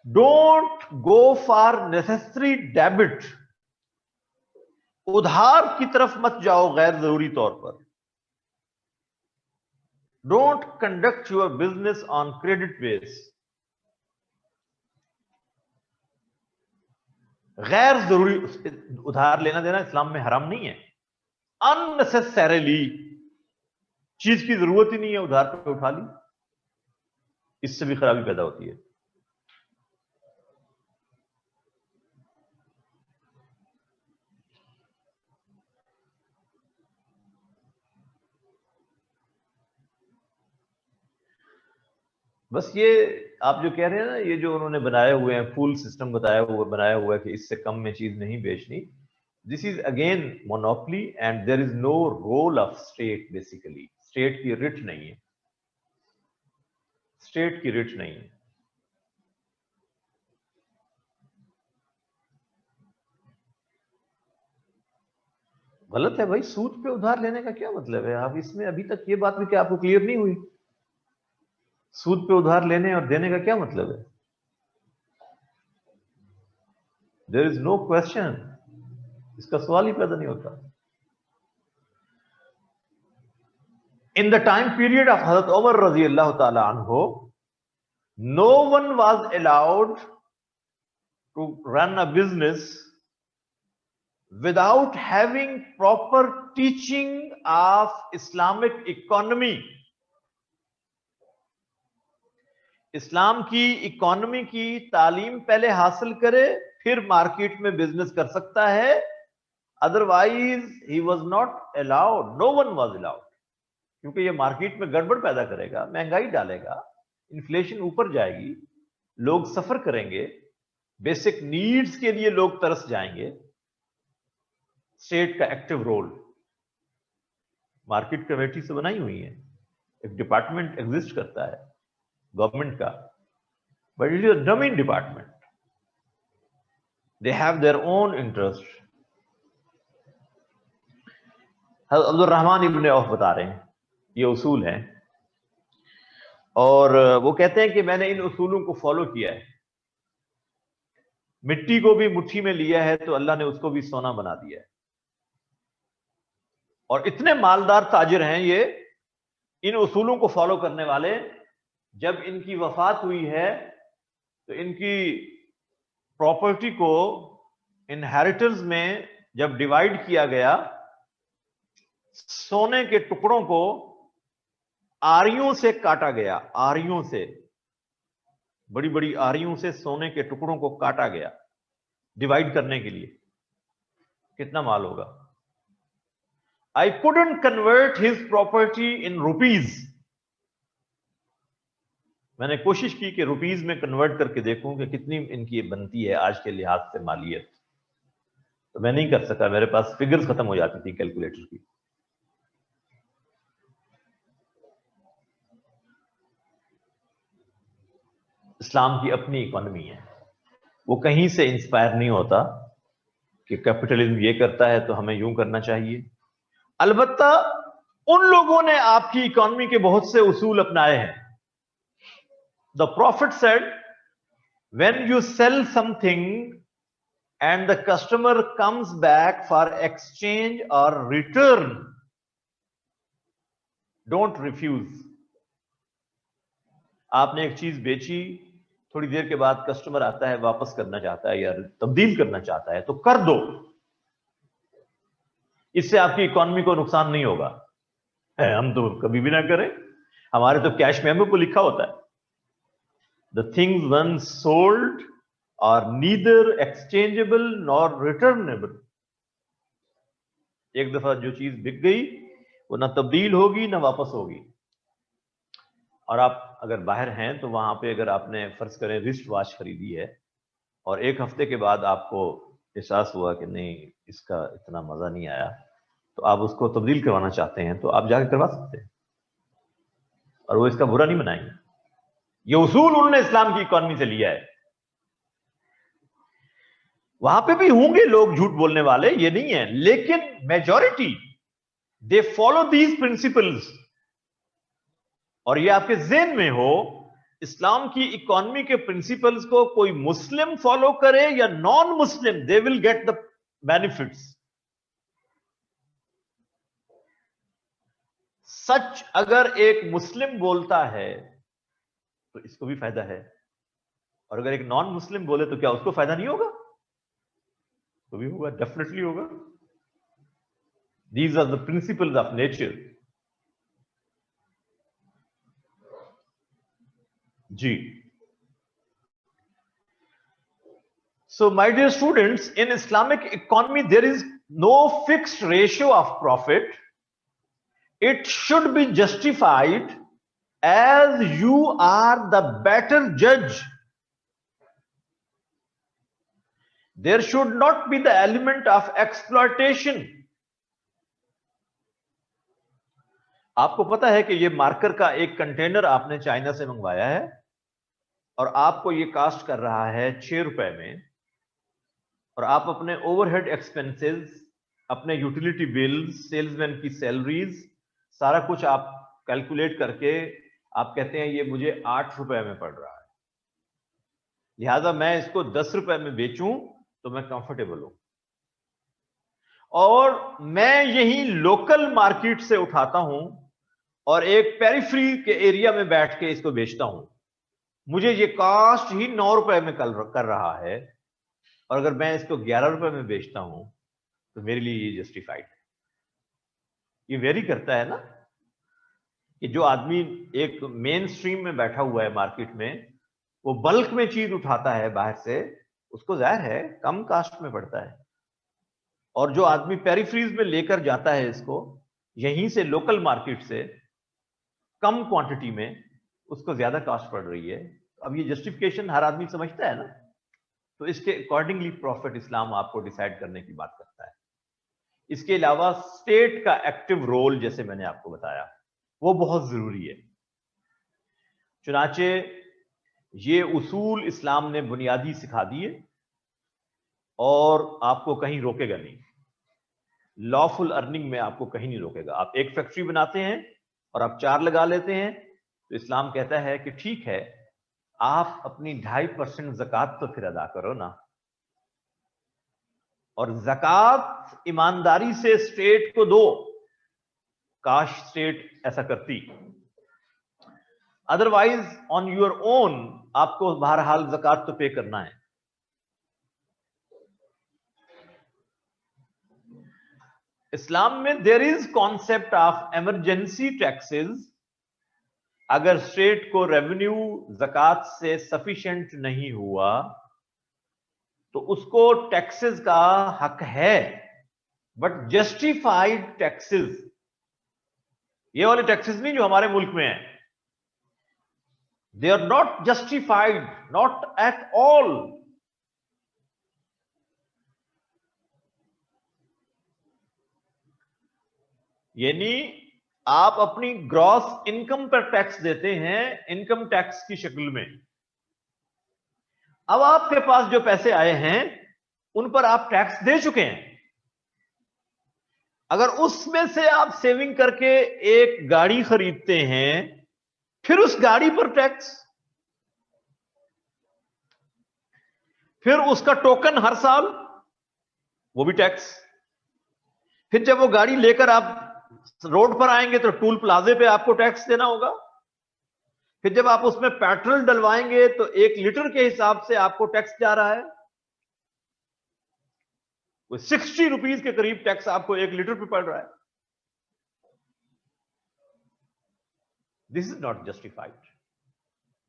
Don't go for necessary debit, उधार की तरफ मत जाओ गैर जरूरी तौर पर। Don't conduct your business on credit base, गैर जरूरी उधार लेना देना इस्लाम में हराम नहीं है। अननेसेसरीली, चीज की जरूरत ही नहीं है, उधार पे उठा ली, इससे भी खराबी पैदा होती है। बस ये आप जो कह रहे हैं ना, ये जो उन्होंने बनाए हुए हैं फुल सिस्टम बनाया हुआ है कि इससे कम में चीज नहीं बेचनी, this is again monopoly, and there is no role of state. Basically state की रिट नहीं है, स्टेट की रिट नहीं है। गलत है भाई, सूद पे उधार लेने का क्या मतलब है? आप इसमें अभी तक ये बात भी क्या आपको क्लियर नहीं हुई? सूद पे उधार लेने और देने का क्या मतलब है? देयर इज नो क्वेश्चन, इसका सवाल ही पैदा नहीं होता। In the time period of हजरत उमर रजी अल्लाह ताला अन्हु, no one was allowed to run a business without having proper teaching of Islamic economy. इस्लाम की इकोनॉमी की तालीम पहले हासिल करे, फिर मार्केट में बिजनेस कर सकता है, otherwise he was not allowed, no one was allowed, क्योंकि ये मार्केट में गड़बड़ पैदा करेगा, महंगाई डालेगा, इन्फ्लेशन ऊपर जाएगी, लोग सफर करेंगे, बेसिक नीड्स के लिए लोग तरस जाएंगे। स्टेट का एक्टिव रोल मार्केट कमेटी से बनाई हुई है, एक डिपार्टमेंट एग्जिस्ट करता है गवर्नमेंट का, but it is a dummy department, they have their own interest. Abdul Rahman ibn Auf बता रहे हैं, ये उसूल हैं, और वो कहते हैं कि मैंने इन उसूलों को फॉलो किया है। मिट्टी को भी मुट्ठी में लिया है तो अल्लाह ने उसको भी सोना बना दिया है, और इतने मालदार ताजिर हैं ये इन उसूलों को फॉलो करने वाले। जब इनकी वफात हुई है तो इनकी प्रॉपर्टी को इनहेरिटेंस में जब डिवाइड किया गया, सोने के टुकड़ों को आरियों से काटा गया, आरियों से, बड़ी बड़ी आरियों से सोने के टुकड़ों को काटा गया डिवाइड करने के लिए। कितना माल होगा? I couldn't convert his property in rupees. मैंने कोशिश की कि रुपीज में कन्वर्ट करके देखूं कि कितनी इनकी बनती है आज के लिहाज से मालियत, तो मैं नहीं कर सका, मेरे पास फिगर्स खत्म हो जाती थी कैलकुलेटर की। इस्लाम की अपनी इकोनॉमी है, वो कहीं से इंस्पायर नहीं होता कि कैपिटलिज्म ये करता है तो हमें यूं करना चाहिए। अलबत्ता उन लोगों ने आपकी इकोनॉमी के बहुत से उसूल अपनाए हैं। The profit said, when you sell something and the customer comes back for exchange or return, don't refuse. आपने एक चीज बेची, थोड़ी देर के बाद कस्टमर आता है, वापस करना चाहता है या तब्दील करना चाहता है, तो कर दो, इससे आपकी इकोनॉमी को नुकसान नहीं होगा। हम तो कभी भी ना करें, हमारे तो कैश मेमो को लिखा होता है, the things once sold are neither exchangeable nor returnable. एक दफा जो चीज बिक गई वो ना तब्दील होगी ना वापस होगी। और आप अगर बाहर हैं तो वहां पे अगर आपने फर्ज करें रिस्ट वॉच खरीदी है और एक हफ्ते के बाद आपको एहसास हुआ कि नहीं इसका इतना मजा नहीं आया, तो आप उसको तब्दील करवाना चाहते हैं तो आप जाकर करवा सकते हैं, और वो इसका बुरा नहीं मनाएंगे। ये उसूल उन्होंने इस्लाम की इकोनॉमी से लिया है। वहां पे भी होंगे लोग झूठ बोलने वाले, ये नहीं है, लेकिन majority they follow these principles. और ये आपके ज़हन में हो, इस्लाम की इकोनॉमी के प्रिंसिपल्स को कोई मुस्लिम फॉलो करे या non Muslim, they will get the benefits. सच अगर एक मुस्लिम बोलता है तो इसको भी फायदा है, और अगर एक नॉन मुस्लिम बोले तो क्या उसको फायदा नहीं होगा? तो भी होगा, डेफिनेटली होगा। These are the principles of nature. Ji. So my dear students, in Islamic economy there is no fixed ratio of profit. It should be justified as you are the better judge. There should not be the element of exploitation. आपको पता है कि ये marker का एक container आपने China से मंगवाया है और आपको ये कास्ट कर रहा है 6 रुपए में, और आप अपने ओवरहेड एक्सपेंसेस, अपने यूटिलिटी बिल्स, सेल्समैन की सैलरीज, सारा कुछ आप कैलकुलेट करके आप कहते हैं ये मुझे 8 रुपए में पड़ रहा है, लिहाजा मैं इसको 10 रुपए में बेचूं तो मैं कंफर्टेबल हूं, और मैं यही लोकल मार्केट से उठाता हूं और एक पेरिफेरी के एरिया में बैठ के इसको बेचता हूं, मुझे ये कॉस्ट ही 9 रुपए में कर रहा है, और अगर मैं इसको 11 रुपए में बेचता हूं तो मेरे लिए ये जस्टिफाइड है। ये वेरी करता है ना, कि जो आदमी एक मेन स्ट्रीम में बैठा हुआ है मार्केट में, वो बल्क में चीज उठाता है बाहर से, उसको जाहिर है कम कास्ट में पड़ता है। और जो आदमी पेरिफ्रीज में लेकर जाता है इसको, यहीं से लोकल मार्केट से कम क्वांटिटी में, उसको ज्यादा कॉस्ट पड़ रही है। अब ये जस्टिफिकेशन हर आदमी समझता है ना, तो इसके अकॉर्डिंगली प्रॉफिट इस्लाम आपको डिसाइड करने की बात करता है। इसके अलावा स्टेट का एक्टिव रोल, जैसे मैंने आपको बताया, वो बहुत जरूरी है। चुनाचे ये उसूल इस्लाम ने बुनियादी सिखा दिए और आपको कहीं रोकेगा नहीं। लॉफुल अर्निंग में आपको कहीं नहीं रोकेगा। आप एक फैक्ट्री बनाते हैं और आप 4 लगा लेते हैं, तो इस्लाम कहता है कि ठीक है, आप अपनी 2.5% ज़कात तो फिर अदा करो ना। और ज़कात ईमानदारी से स्टेट को दो, काश स्टेट ऐसा करती। अदरवाइज ऑन योर ओन आपको बहरहाल ज़कात तो पे करना है। इस्लाम में there is concept of emergency taxes. अगर स्टेट को रेवेन्यू ज़कात से सफिशिएंट नहीं हुआ तो उसको टैक्सेस का हक है, बट जस्टिफाइड टैक्सेस, ये वाले टैक्सेस नहीं जो हमारे मुल्क में है, they are not justified, not at all. यानी आप अपनी ग्रॉस इनकम पर टैक्स देते हैं, इनकम टैक्स की शक्ल में। अब आपके पास जो पैसे आए हैं उन पर आप टैक्स दे चुके हैं। अगर उसमें से आप सेविंग करके एक गाड़ी खरीदते हैं, फिर उस गाड़ी पर टैक्स, फिर उसका टोकन हर साल, वो भी टैक्स। फिर जब वो गाड़ी लेकर आप रोड पर आएंगे तो टूल प्लाजे पे आपको टैक्स देना होगा। फिर जब आप उसमें पेट्रोल डलवाएंगे तो 1 लीटर के हिसाब से आपको टैक्स जा रहा है, 60 रुपीज के करीब टैक्स आपको 1 लीटर पे पड़ रहा है। दिस इज नॉट जस्टिफाइड,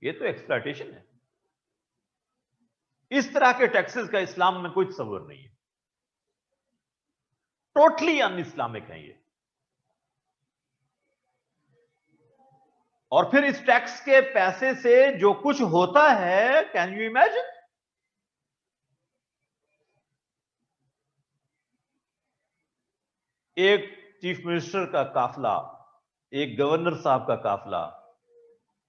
ये तो एक्सप्लॉयटेशन है। इस तरह के टैक्सेस का इस्लाम में कोई तस्वीर नहीं है, टोटली अन इस्लामिक है ये। और फिर इस टैक्स के पैसे से जो कुछ होता है, कैन यू इमेजिन? एक चीफ मिनिस्टर का काफला, एक गवर्नर साहब का काफला,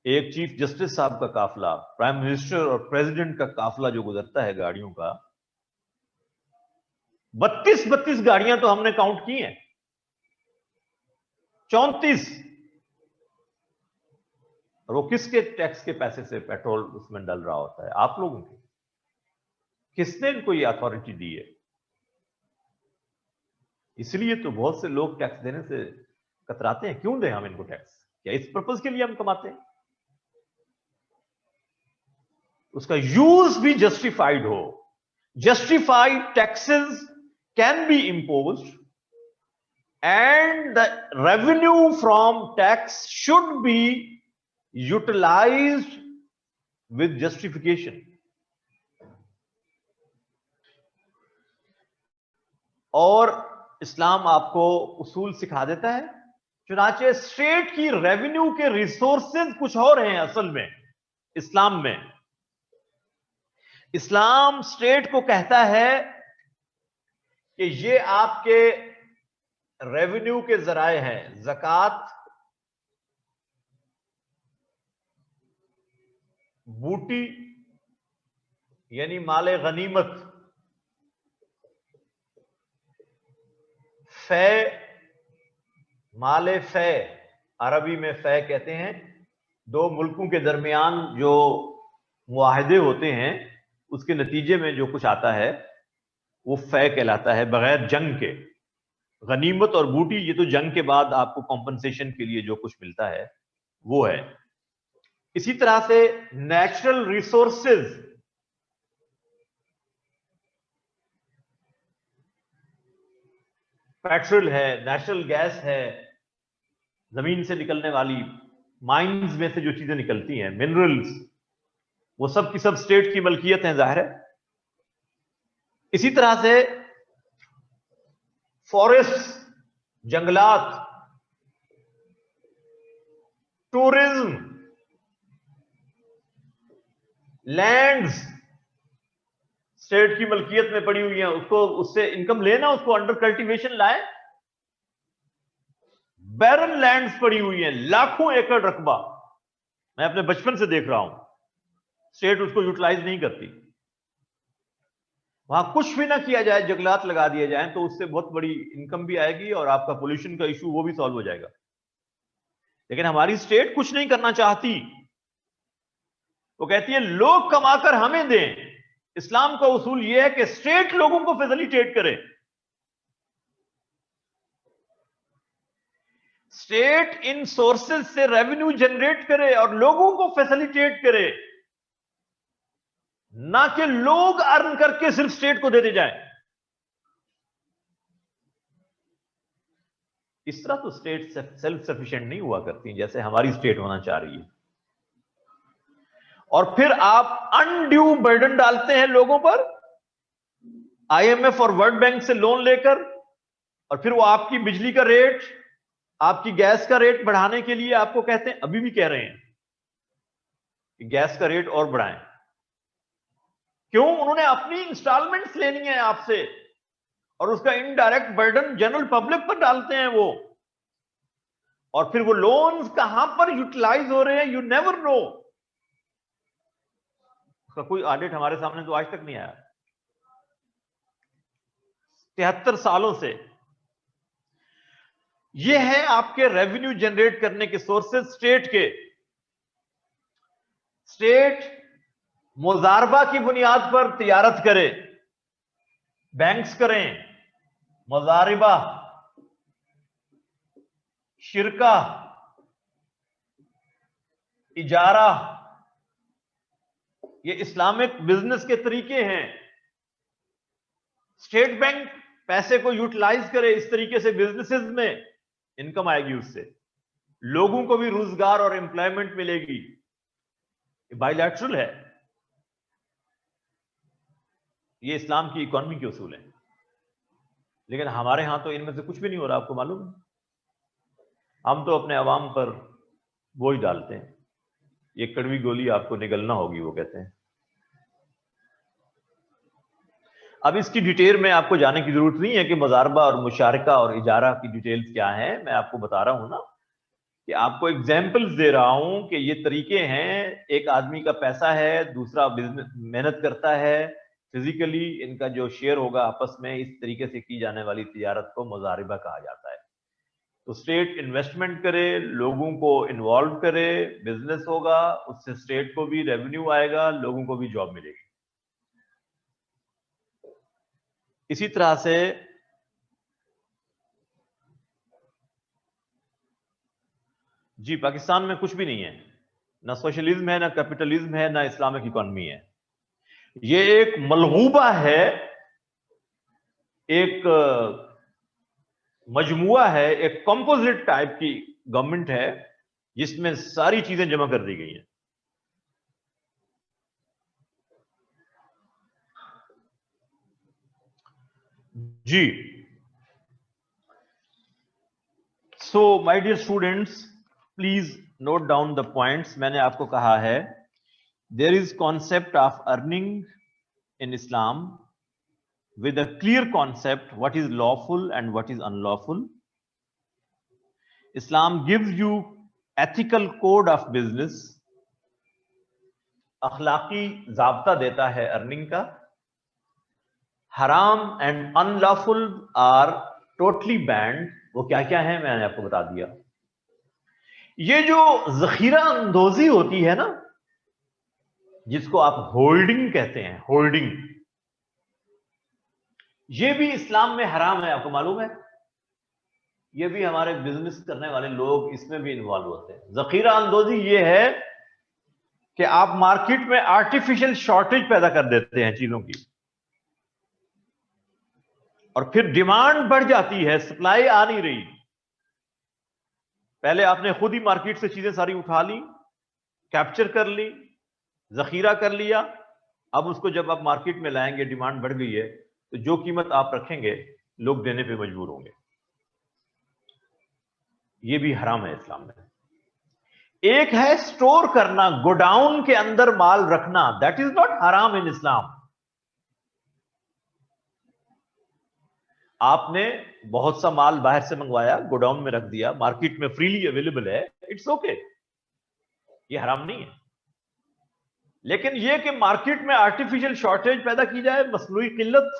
एक चीफ जस्टिस साहब का काफला, प्राइम मिनिस्टर और प्रेसिडेंट का काफला जो गुजरता है गाड़ियों का, 32 गाड़ियां तो हमने काउंट की हैं, 34। और वो किसके टैक्स के पैसे से पेट्रोल उसमें डल रहा होता है? आप लोगों के। किसने इनको ये अथॉरिटी दी है? इसलिए तो बहुत से लोग टैक्स देने से कतराते हैं। क्यों दें हम इनको टैक्स? क्या इस पर्पज के लिए हम कमाते हैं? उसका यूज भी जस्टिफाइड हो। Justified taxes can be imposed and the revenue from tax should be utilized with justification. और इस्लाम आपको उसूल सिखा देता है। चुनाचे स्टेट की रेवेन्यू के रिसोर्सेज कुछ और हैं असल में। इस्लाम में इस्लाम स्टेट को कहता है कि ये आपके रेवेन्यू के जराए हैं, ज़कात, बूटी यानी माले गनीमत, फै, माले फै, अरबी में फै कहते हैं। 2 मुल्कों के दरमियान जो मुआहदे होते हैं उसके नतीजे में जो कुछ आता है वो फै कहलाता है, बगैर जंग के। गनीमत और बूटी ये तो जंग के बाद आपको कॉम्पनसेशन के लिए जो कुछ मिलता है वो है। इसी तरह से नेचुरल रिसोर्सेज, पेट्रोल है, नेचुरल गैस है, जमीन से निकलने वाली, माइंस में से जो चीजें निकलती हैं, मिनरल्स, वो सब की सब स्टेट की मलकियत है, जाहिर है। इसी तरह से फॉरेस्ट, जंगलात, टूरिज्म, लैंड्स स्टेट की मलकियत में पड़ी हुई हैं, उसको उससे इनकम लेना, उसको अंडर कल्टीवेशन लाए। बैरन लैंड्स पड़ी हुई हैं, लाखों एकड़ रकबा, मैं अपने बचपन से देख रहा हूं, स्टेट उसको यूटिलाइज नहीं करती। वहां कुछ भी ना किया जाए, जंगलात लगा दिए जाएं, तो उससे बहुत बड़ी इनकम भी आएगी और आपका पोल्यूशन का इशू वो भी सॉल्व हो जाएगा। लेकिन हमारी स्टेट कुछ नहीं करना चाहती। वो कहती है लोग कमाकर हमें दें। इस्लाम का उसूल यह है कि स्टेट लोगों को फैसिलिटेट करे। स्टेट इन सोर्सेज से रेवेन्यू जनरेट करे और लोगों को फैसिलिटेट करे, ना कि लोग अर्न करके सिर्फ स्टेट को देते जाएं। इस तरह तो स्टेट सेल्फ सफिशिएंट नहीं हुआ करती जैसे हमारी स्टेट होना चाह रही है। और फिर आप अनड्यू बर्डन डालते हैं लोगों पर, आईएमएफ और वर्ल्ड बैंक से लोन लेकर, और फिर वो आपकी बिजली का रेट, आपकी गैस का रेट बढ़ाने के लिए आपको कहते हैं, अभी भी कह रहे हैं कि गैस का रेट और बढ़ाएं। क्यों? उन्होंने अपनी इंस्टॉलमेंट्स लेनी है आपसे और उसका इनडायरेक्ट बर्डन जनरल पब्लिक पर डालते हैं वो। और फिर वो लोन्स कहां पर यूटिलाइज हो रहे हैं, यू नेवर नो। उसका कोई ऑडिट हमारे सामने तो आज तक नहीं आया 73 सालों से। ये है आपके रेवेन्यू जनरेट करने के सोर्सेज स्टेट के। स्टेट मुजारबा की बुनियाद पर तिजारत करे, बैंक्स करें मुजारिबा, शिरका, इजारा, ये इस्लामिक बिजनेस के तरीके हैं। स्टेट बैंक पैसे को यूटिलाइज करे इस तरीके से बिजनेसेस में, इनकम आएगी, उससे लोगों को भी रोजगार और एम्प्लॉयमेंट मिलेगी। बायलैटरल है, ये इस्लाम की इकोनॉमी के उसूल है। लेकिन हमारे यहां तो इनमें से कुछ भी नहीं हो रहा, आपको मालूम है। हम तो अपने अवाम पर वो ही डालते हैं, ये कड़वी गोली आपको निगलना होगी, वो कहते हैं। अब इसकी डिटेल में आपको जाने की जरूरत नहीं है कि मुजारबा और मुशारका और इजारा की डिटेल्स क्या है। मैं आपको बता रहा हूं ना कि आपको एग्जाम्पल्स दे रहा हूं कि ये तरीके हैं। एक आदमी का पैसा है, दूसरा बिजनेस मेहनत करता है फिजिकली, इनका जो शेयर होगा आपस में, इस तरीके से की जाने वाली तिजारत को मुजारिबा कहा जाता है। तो स्टेट इन्वेस्टमेंट करे, लोगों को इन्वॉल्व करे, बिजनेस होगा, उससे स्टेट को भी रेवेन्यू आएगा, लोगों को भी जॉब मिलेगी। इसी तरह से जी पाकिस्तान में कुछ भी नहीं है, ना सोशलिज्म है, ना कैपिटलिज्म है, ना इस्लामिक इकोनॉमी है। ये एक मलगूबा है, एक मजमुआ है, एक कंपोजिट टाइप की गवर्नमेंट है जिसमें सारी चीजें जमा कर दी गई हैं। जी, so my dear students, please note down the points. मैंने आपको कहा है there is concept of earning in Islam with a clear concept what is lawful and what is unlawful. Islam gives you ethical code of business, अखलाकी ज़ाब्ता देता है earning का। हराम and unlawful are totally banned. वो क्या क्या है मैंने आपको बता दिया। ये जो जखीरा अंदोजी होती है ना, जिसको आप होल्डिंग कहते हैं, होल्डिंग, ये भी इस्लाम में हराम है, आपको मालूम है। ये भी हमारे बिजनेस करने वाले लोग इसमें भी इन्वॉल्व होते हैं। जखीरा अंदोजी ये है कि आप मार्केट में आर्टिफिशियल शॉर्टेज पैदा कर देते हैं चीजों की, और फिर डिमांड बढ़ जाती है, सप्लाई आ नहीं रही। पहले आपने खुद ही मार्केट से चीजें सारी उठा ली, कैप्चर कर ली, जखीरा कर लिया। अब उसको जब आप मार्केट में लाएंगे, डिमांड बढ़ गई है, तो जो कीमत आप रखेंगे लोग देने पे मजबूर होंगे। ये भी हराम है इस्लाम में। एक है स्टोर करना, गोडाउन के अंदर माल रखना, दैट इज नॉट हराम इन इस्लाम। आपने बहुत सा माल बाहर से मंगवाया, गोडाउन में रख दिया, मार्केट में फ्रीली अवेलेबल है, इट्स ओके, ये हराम नहीं है। लेकिन यह कि मार्केट में आर्टिफिशियल शॉर्टेज पैदा की जाए, मसनूई किल्लत,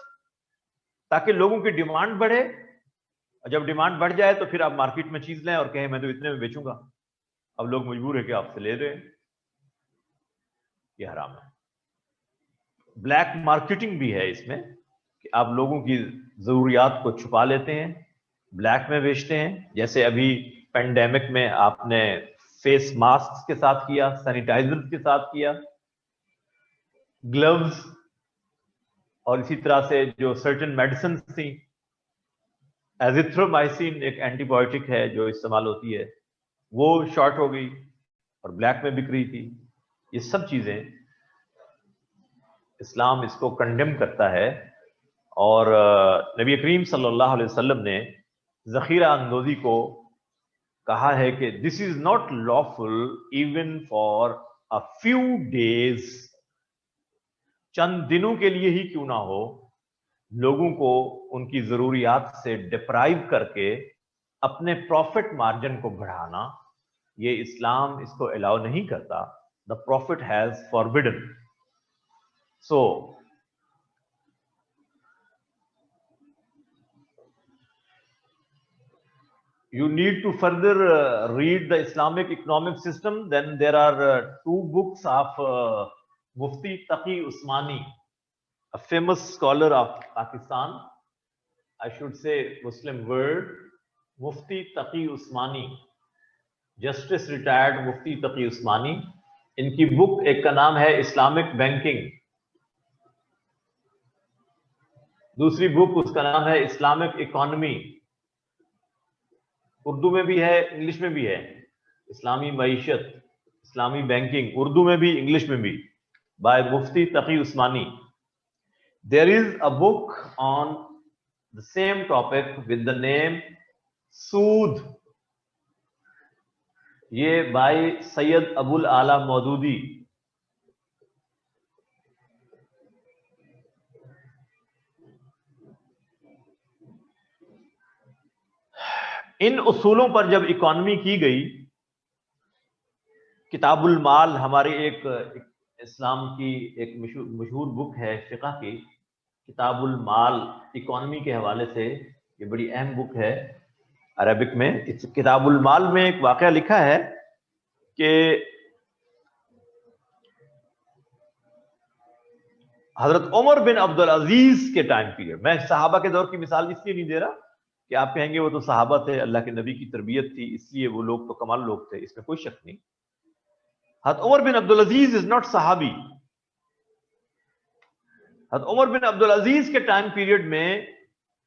ताकि लोगों की डिमांड बढ़े, और जब डिमांड बढ़ जाए तो फिर आप मार्केट में चीज लें और कहें मैं तो इतने में बेचूंगा, अब लोग मजबूर है कि आपसे ले रहे हैं, ये हराम है। ब्लैक मार्केटिंग भी है इसमें कि आप लोगों की जरूरियात को छुपा लेते हैं, ब्लैक में बेचते हैं। जैसे अभी पेंडेमिक में आपने फेस मास्क के साथ किया, सैनिटाइजर के साथ किया, ग्लव्स, और इसी तरह से जो सर्टेन मेडिसिन थी, एजिथ्रोमाइसिन एक एंटीबायोटिक है जो इस्तेमाल होती है, वो शॉर्ट हो गई और ब्लैक में बिक रही थी। ये सब चीजें इस्लाम इसको कंडेम करता है। और नबी करीम सल्लल्लाहु अलैहि वसल्लम ने जखीरा अंदोजी को कहा है कि this is not lawful even for a few days, चंद दिनों के लिए ही क्यों ना हो, लोगों को उनकी जरूरियात से डिप्राइव करके अपने प्रॉफिट मार्जिन को बढ़ाना, ये इस्लाम इसको अलाउ नहीं करता। The profit has forbidden. So you need to further read the Islamic economic system. Then there are two books of Mufti Taqi Usmani, a famous scholar of Pakistan, I should say Muslim world, Mufti Taqi Usmani, justice retired Mufti Taqi Usmani. इनकी book एक का नाम है Islamic banking, दूसरी book उसका नाम है Islamic economy, Urdu में भी है, इंग्लिश में भी है, इस्लामी मईशत, इस्लामी बैंकिंग, उर्दू में भी इंग्लिश में भी, by Mufti Taqi Usmani. There is a book on the same topic with the name सूद, ये बाय सैयद अबुल आला मौदूदी। इन उसूलों पर जब इकोनॉमी की गई, किताबुल माल हमारी एक इस्लाम की एक मशहूर बुक है फिक़ह की, किताबुल माल इकोनॉमी के हवाले से ये बड़ी अहम बुक है अरबिक में। इस किताबुल माल में एक वाक़या लिखा है कि हजरत उमर बिन अब्दुल अजीज के टाइम पीरियड, मैं सहाबा के दौर की मिसाल इसलिए नहीं दे रहा कि आप कहेंगे वो तो सहाबा थे, अल्लाह के नबी की तरबियत थी इसलिए वो लोग तो कमाल लोग थे, इसमें कोई शक नहीं। हज़रत उमर बिन अब्दुल अजीज इज नॉट सहाबी। हज़रत उमर बिन अब्दुल अजीज के टाइम पीरियड में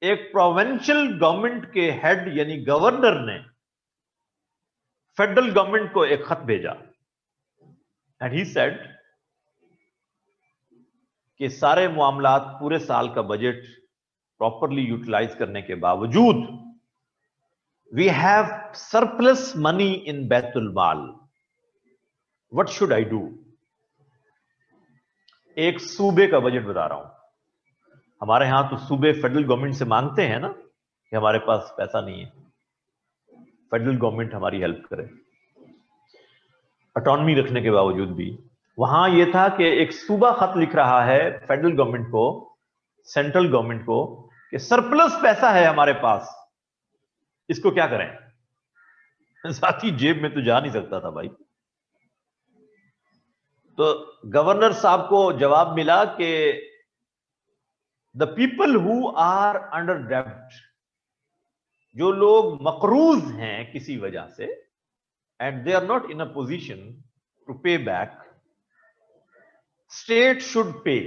एक प्रोविंशियल गवर्नमेंट के हेड यानी गवर्नर ने फेडरल गवर्नमेंट को एक खत भेजा, एंड ही सेड कि सारे मामलात, पूरे साल का बजट प्रॉपरली यूटिलाइज करने के बावजूद we have surplus money in बैतुल माल, व्हाट शुड आई डू। एक सूबे का बजट बता रहा हूं, हमारे यहां तो सूबे फेडरल गवर्नमेंट से मांगते हैं ना कि हमारे पास पैसा नहीं है, फेडरल गवर्नमेंट हमारी हेल्प करे, ऑटोनॉमी रखने के बावजूद भी। वहां यह था कि एक सूबा खत लिख रहा है फेडरल गवर्नमेंट को, सेंट्रल गवर्नमेंट को, कि सरप्लस पैसा है हमारे पास, इसको क्या करें। साथी जेब में तो जा नहीं सकता था भाई। तो गवर्नर साहब को जवाब मिला कि the people who are under डेब्ट, जो लोग मकरूज हैं किसी वजह से, and they are not in a position to pay back, state should pay,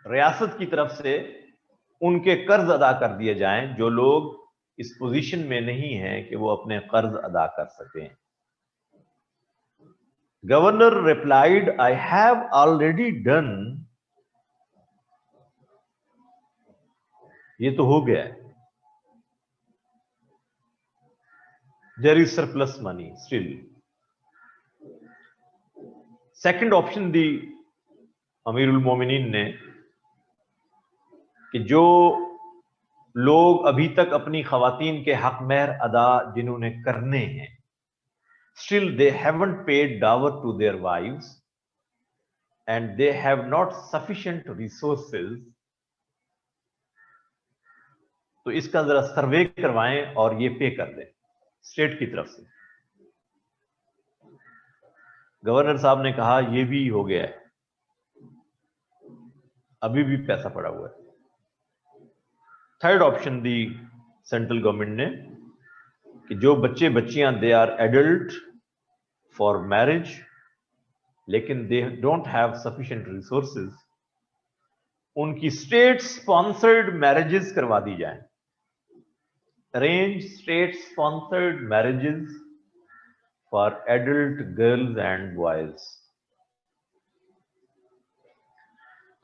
रियासत की तरफ से उनके कर्ज अदा कर दिए जाएं, जो लोग इस पोजीशन में नहीं हैं कि वो अपने कर्ज अदा कर सकें। Governor replied, I have already done ये तो हो गया है. There is surplus money still. Second option दी अमीरुल मोमिनीन ने कि जो लोग अभी तक अपनी खवातीन के हक महर अदा जिन्होंने करने हैं, still they haven't paid dower to their wives and they have not sufficient resources, तो इसका जरा सर्वे करवाएं और ये पे कर दें स्टेट की तरफ से. गवर्नर साहब ने कहा ये भी हो गया है, अभी भी पैसा पड़ा हुआ है. थर्ड ऑप्शन दी सेंट्रल गवर्नमेंट ने कि जो बच्चे बच्चियां they are adult for marriage लेकिन they don't have sufficient resources, उनकी स्टेट स्पॉन्सर्ड मैरिजेस करवा दी जाए. Arrange state sponsored marriages for adult girls and boys.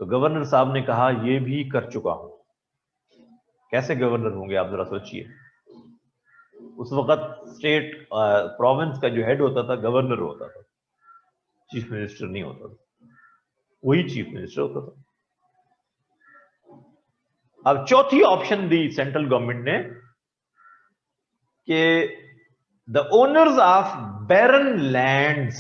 तो गवर्नर साहब ने कहा यह भी कर चुका हूं. कैसे गवर्नर होंगे आप जरा सोचिए. उस वक्त स्टेट प्रोविंस का जो हेड होता था गवर्नर होता था, चीफ मिनिस्टर नहीं होता था, वही चीफ मिनिस्टर होता था. अब चौथी ऑप्शन दी सेंट्रल गवर्नमेंट ने कि the owners of barren lands,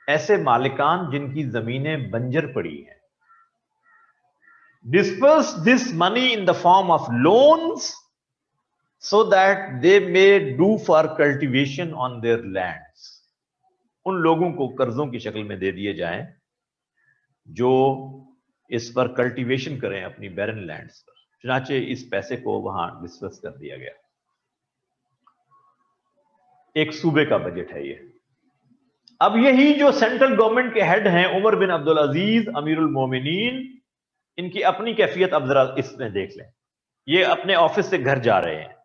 ऐसे मालिकान जिनकी जमीनें बंजर पड़ी हैं, disperse this money in the form of loans so that they may do for cultivation on their lands. उन लोगों को कर्जों की शक्ल में दे दिए जाएं जो इस पर कल्टीवेशन करें अपनी बैरन लैंड्स पर. चुनाचे इस पैसे को वहां डिस्पर्स कर दिया गया. एक सूबे का बजट है ये. अब यही जो सेंट्रल गवर्नमेंट के हेड हैं उमर बिन अब्दुल अजीज अमीरुल मोमिनीन, इनकी अपनी कैफियत अब जरा इसमें देख लें. ये अपने ऑफिस से घर जा रहे हैं,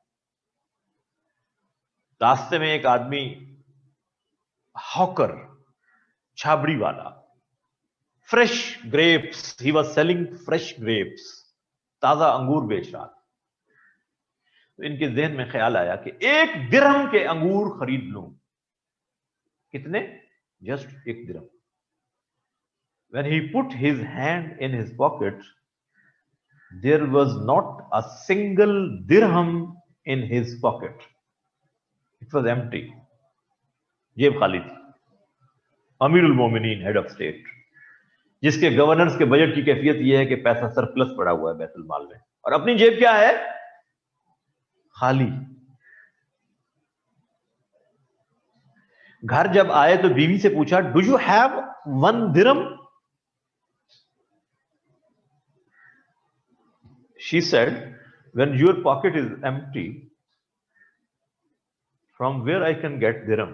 रास्ते में एक आदमी हॉकर, छाबड़ी वाला, fresh grapes, he was selling fresh grapes, ताजा अंगूर बेच रहा था. तो इनके जहन में ख्याल आया कि 1 दिरहम के अंगूर खरीद लूं. कितने? Just 1 dirham. When he put his hand in his pocket, there was not a single dirham in his pocket. It was empty. जेब खाली थी. अमीरुल मोमिनीन, हेड ऑफ स्टेट, जिसके गवर्नर्स के बजट की कैफियत यह है कि पैसा सरप्लस पड़ा हुआ है बैतुल माल में और अपनी जेब क्या है? खाली. घर जब आए तो बीवी से पूछा, do you have 1 dirham? She said, when your pocket is empty, from where I can get dirham?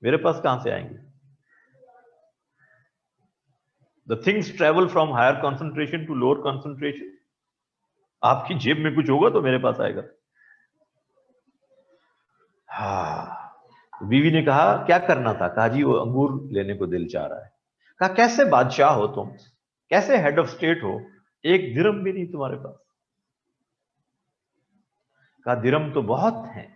मेरे पास कहां से आएंगे? The things travel from higher concentration to lower concentration. आपकी जेब में कुछ होगा तो मेरे पास आएगा. हाँ. बीवी ने कहा क्या करना था? कहा जी वो अंगूर लेने को दिल चाह रहा है. कहा कैसे बादशाह हो तुम, कैसे हेड ऑफ स्टेट हो, 1 दिरहम भी नहीं तुम्हारे पास? कहा दिरहम तो बहुत हैं,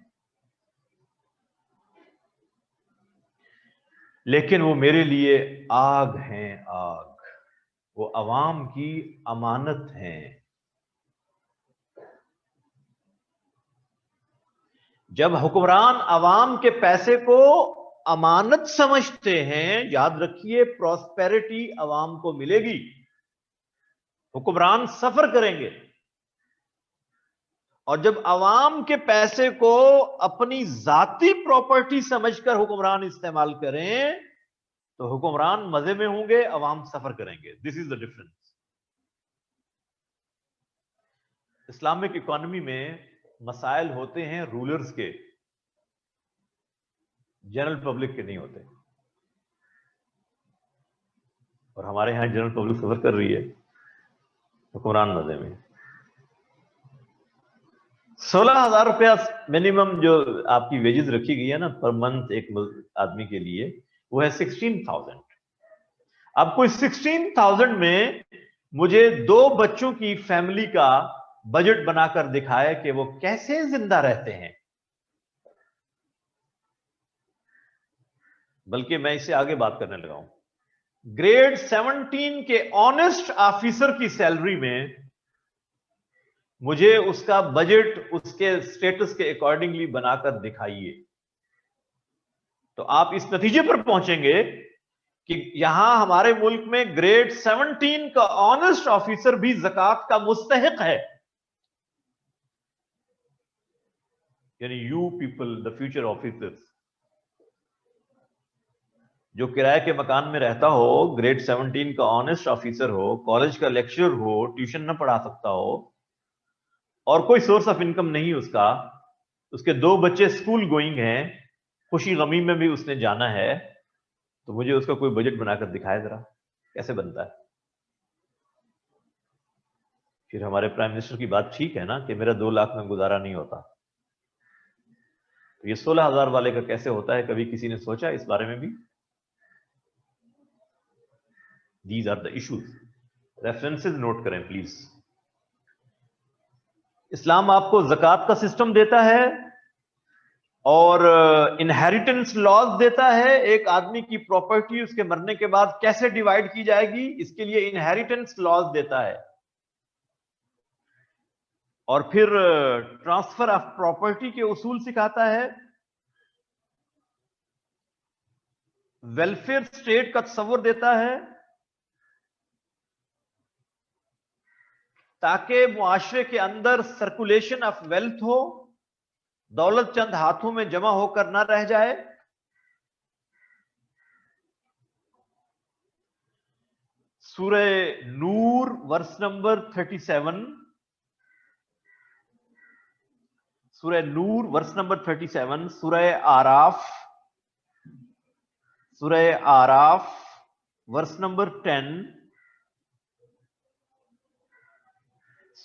लेकिन वो मेरे लिए आग हैं, आग. वो अवाम की अमानत हैं. जब हुक्मरान अवाम के पैसे को अमानत समझते हैं, याद रखिए प्रॉस्पेरिटी अवाम को मिलेगी. हुक्मरान सफर करेंगे. और जब अवाम के पैसे को अपनी जाती प्रॉपर्टी समझकर हुक्मरान इस्तेमाल करें तो हुक्मरान मजे में होंगे, अवाम सफर करेंगे. This is the difference. Islamic economy में मसाइल होते हैं रूलर्स के, जनरल पब्लिक के नहीं होते. और हमारे यहां जनरल पब्लिक सफर कर रही है, हुक्मरान मजे में. 16,000 रुपया मिनिमम जो आपकी वेजेस रखी गई है ना पर मंथ एक आदमी के लिए, वो है 16,000. अब कोई 16,000 में मुझे 2 बच्चों की फैमिली का बजट बनाकर दिखाए कि वो कैसे जिंदा रहते हैं। बल्कि मैं इससे आगे बात करने लगा हूं, ग्रेड 17 के ऑनेस्ट ऑफिसर की सैलरी में मुझे उसका बजट उसके स्टेटस के अकॉर्डिंगली बनाकर दिखाइए, तो आप इस नतीजे पर पहुंचेंगे कि यहां हमारे मुल्क में ग्रेड 17 का ऑनेस्ट ऑफिसर भी ज़कात का मुस्तहिक है। यानी you people, the future officers, जो किराए के मकान में रहता हो, ग्रेड 17 का ऑनेस्ट ऑफिसर हो, कॉलेज का लेक्चरर हो, ट्यूशन न पढ़ा सकता हो और कोई सोर्स ऑफ इनकम नहीं उसका, उसके 2 बच्चे स्कूल गोइंग हैं, खुशी गमी में भी उसने जाना है, तो मुझे उसका कोई बजट बनाकर दिखाए जरा, कैसे बनता है। फिर हमारे प्राइम मिनिस्टर की बात ठीक है ना कि मेरा 2 लाख में गुजारा नहीं होता, तो ये 16,000 वाले का कैसे होता है, कभी किसी ने सोचा इस बारे में भी? These are the issues, references note करें प्लीज। इस्लाम आपको ज़कात का सिस्टम देता है और इनहेरिटेंस लॉज देता है। एक आदमी की प्रॉपर्टी उसके मरने के बाद कैसे डिवाइड की जाएगी, इसके लिए इनहेरिटेंस लॉज देता है। और फिर ट्रांसफर ऑफ प्रॉपर्टी के उसूल सिखाता है, वेलफेयर स्टेट का तस्वर देता है, ताकि मुआशरे के अंदर सर्कुलेशन ऑफ वेल्थ हो, दौलत चंद हाथों में जमा होकर ना रह जाए। सूरह नूर वर्स नंबर 37, सूरह नूर वर्स नंबर 37, सूरह आराफ, सूरह आराफ वर्स नंबर 10,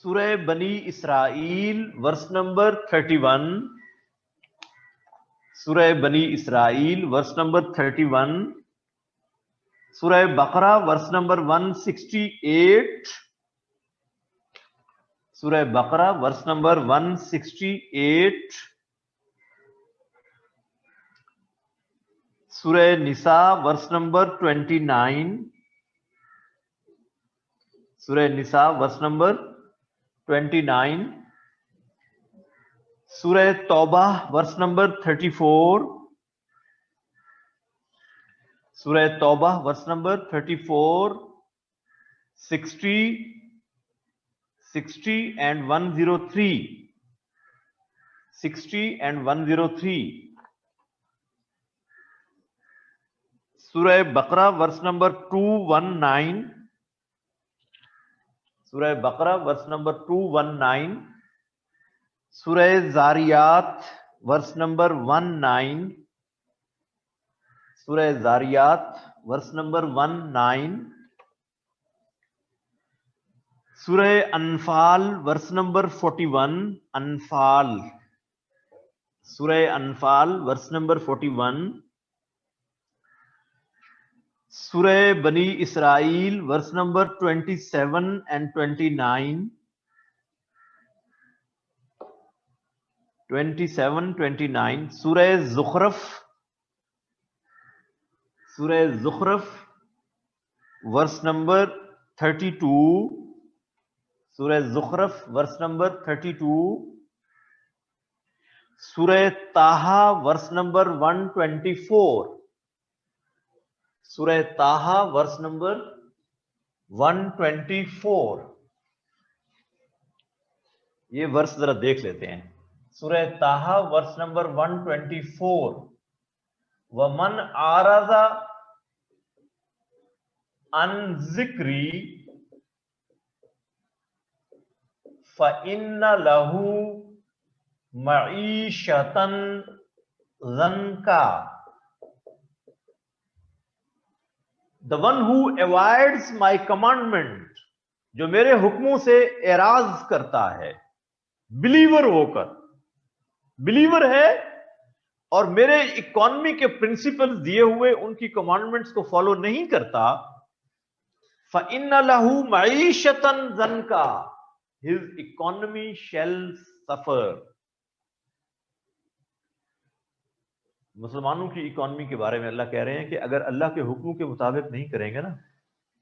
सूरह बनी इसराइल वर्स नंबर 31, सूरह बनी इसराइल वर्स नंबर 31, सूरह बकरा वर्स नंबर 168, सूरह बकरा वर्स नंबर 168, सूरह निसा वर्स नंबर 29, सूरह निसा वर्स नंबर 29, सूरह तौबा वर्स नंबर 34, सूरह तौबा वर्स नंबर 34, 60, 60 and 103, 60 and 103, सूरह बकरा वर्स नंबर 219, सूरह बकरा वर्स नंबर 219, सूरह जारियात वर्स नंबर 19, सूरह जारियात वर्स नंबर 19, सूरह अनफाल वर्स नंबर 41, अनफाल, सूरह अनफाल वर्स नंबर 41, सूरह बनी इसराइल वर्स नंबर 27 and 29, 27, 29, सूरह ज़ुख़रफ़, सूरह ज़ुख़रफ़ वर्स नंबर 32, सूरह ज़ुख़रफ़ वर्स नंबर 32, सूरह ताहा वर्स नंबर 124, सूरह ताहा वर्स नंबर 124, ये वर्स जरा देख लेते हैं। सूरह ताहा वर्स नंबर 124, वमन आरज़ा अन ज़िक्री फ़इन्ना लहू मईशतन ज़न्का। The one who avoids my commandment, जो मेरे हुक्मों से एराज करता है, बिलीवर होकर, बिलीवर है और मेरे इकोनॉमी के प्रिंसिपल्स दिए हुए उनकी कमांडमेंट्स को फॉलो नहीं करता, फ़इन्न लहू मईशतन ज़नका, हिज इकोनॉमी शैल सफर। मुसलमानों की इकोनॉमी के बारे में अल्लाह कह रहे हैं कि अगर अल्लाह के हुक्म के मुताबिक नहीं करेंगे ना,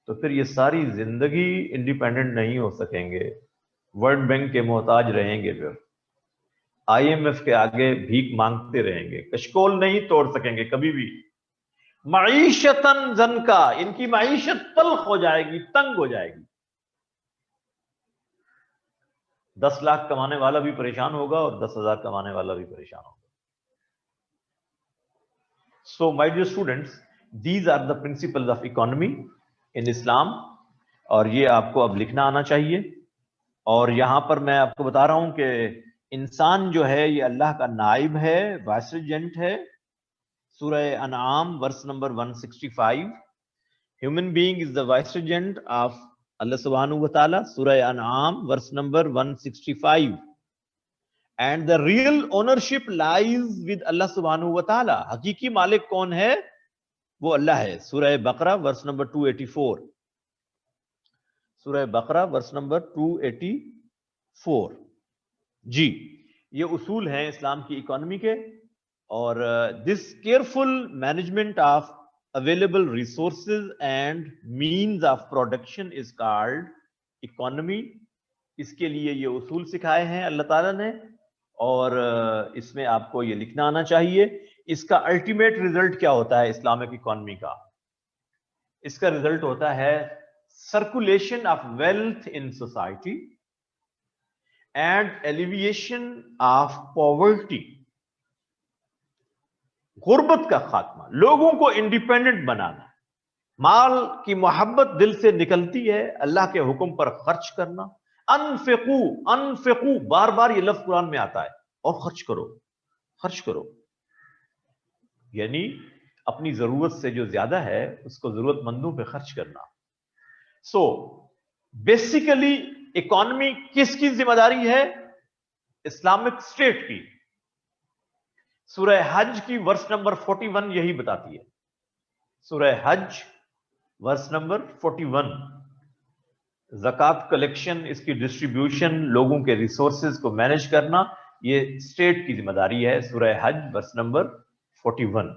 तो फिर ये सारी जिंदगी इंडिपेंडेंट नहीं हो सकेंगे, वर्ल्ड बैंक के मोहताज रहेंगे, फिर IMF के आगे भीख मांगते रहेंगे, कशकोल नहीं तोड़ सकेंगे कभी भी। मईशतन ज़नका, इनकी मईशत तल्ख हो जाएगी, तंग हो जाएगी। 10 लाख कमाने वाला भी परेशान होगा और 10,000 कमाने वाला भी परेशान होगा। So, my dear students, these are the principles of economy in Islam, और ये आपको अब लिखना आना चाहिए। और यहां पर मैं आपको बता रहा हूं कि इंसान जो है ये अल्लाह का नाइब है, वाइसरेजेंट है। सूरह अनआम verse number 165, human being is the vicegerent of Allah सुब्हानहू व तआला। सूरह अनआम verse number 165, and the real ownership lies with Allah सुब्हानहू व तआला। हकीकी मालिक कौन है? वो अल्लाह है। सूरह बकरा वर्स नंबर 284, सूरह बकरा वर्स नंबर 284। जी, ये उसूल हैं इस्लाम की इकोनॉमी के। और this careful management of available resources and means of production is called economy. इसके लिए ये उसूल सिखाए हैं अल्लाह ताला ने, और इसमें आपको ये लिखना आना चाहिए। इसका अल्टीमेट रिजल्ट क्या होता है इस्लामिक इकोनॉमी का? इसका रिजल्ट होता है circulation of wealth in society and alleviation of poverty, गुर्बत का खात्मा, लोगों को इंडिपेंडेंट बनाना। माल की मोहब्बत दिल से निकलती है, अल्लाह के हुक्म पर खर्च करना। अनफिकू, अनफिकू, बार बार ये लफ्ज कुरान में आता है, और खर्च करो, खर्च करो, यानी अपनी जरूरत से जो ज्यादा है उसको जरूरतमंदों पे खर्च करना। सो बेसिकली इकोनॉमी किसकी जिम्मेदारी है? इस्लामिक स्टेट की। सूरह हज की वर्स नंबर 41 यही बताती है। सूरह हज वर्स नंबर 41, ज़कात कलेक्शन, इसकी डिस्ट्रीब्यूशन, लोगों के रिसोर्सेज को मैनेज करना, ये स्टेट की जिम्मेदारी है। सूरह हज वर्स नंबर 41,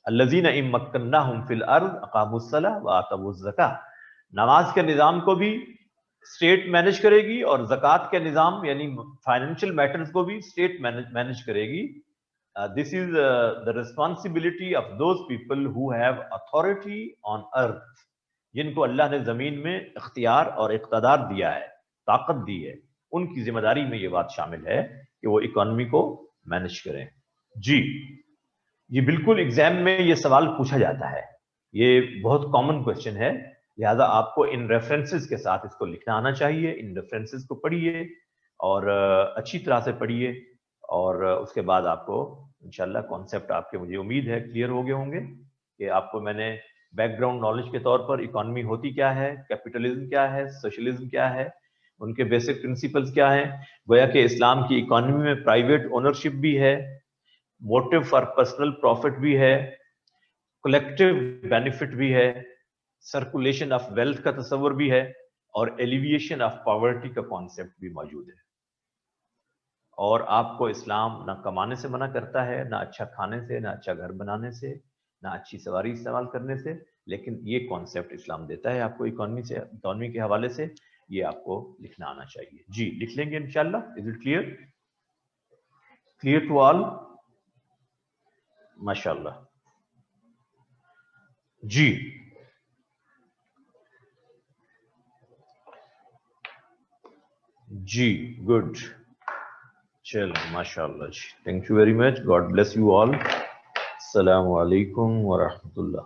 अल्लज़ीना इम मक्कन्नाहुम फिल अर्द अक़ामुस्सलाह व आतवुज़ ज़कात। नमाज के निज़ाम को भी स्टेट मैनेज करेगी, और ज़कात के निज़ाम यानी फाइनेंशियल मैटर्स को भी स्टेट मैनेज करेगी। This is the responsibility of those people who have authority on earth, जिनको अल्लाह ने जमीन में इख्तियार और इक़्तिदार दिया है, ताकत दी है। उनकी जिम्मेदारी में ये बात शामिल है कि वो इकोनॉमी को मैनेज करें। जी, ये बिल्कुल एग्जाम में ये सवाल पूछा जाता है, ये बहुत कॉमन क्वेश्चन है, लिहाजा आपको इन रेफरेंसेस के साथ इसको लिखना आना चाहिए। इन रेफरेंसेस को पढ़िए और अच्छी तरह से पढ़िए, और उसके बाद आपको इंशाल्लाह कॉन्सेप्ट आपके, मुझे उम्मीद है, क्लियर हो गए होंगे कि आपको मैंने बैकग्राउंड नॉलेज के तौर पर इकोनॉमी होती क्या है, कैपिटलिज्म क्या है, सोशलिज्म क्या है, उनके बेसिक प्रिंसिपल्स क्या हैं। गोया कि इस्लाम की इकोनॉमी में प्राइवेट ओनरशिप भी है, मोटिव फॉर पर्सनल प्रॉफिट भी है, कलेक्टिव बेनिफिट भी है, सर्कुलेशन ऑफ वेल्थ का तस्वर भी है, और एलिविएशन ऑफ पॉवर्टी का कॉन्सेप्ट भी मौजूद है। और आपको इस्लाम ना कमाने से मना करता है, ना अच्छा खाने से, ना अच्छा घर बनाने से, ना अच्छी सवारी इस्तेमाल करने से, लेकिन ये कॉन्सेप्ट इस्लाम देता है आपको इकोनॉमी के हवाले से। ये आपको लिखना आना चाहिए। जी, लिख लेंगे इंशाल्लाह। Is it clear? Clear to all? माशाल्लाह। जी, जी, गुड, चलो माशाल्लाह जी, thank you very much, God bless you all. अस्सलामु अलैकुम व रहमतुल्लाह।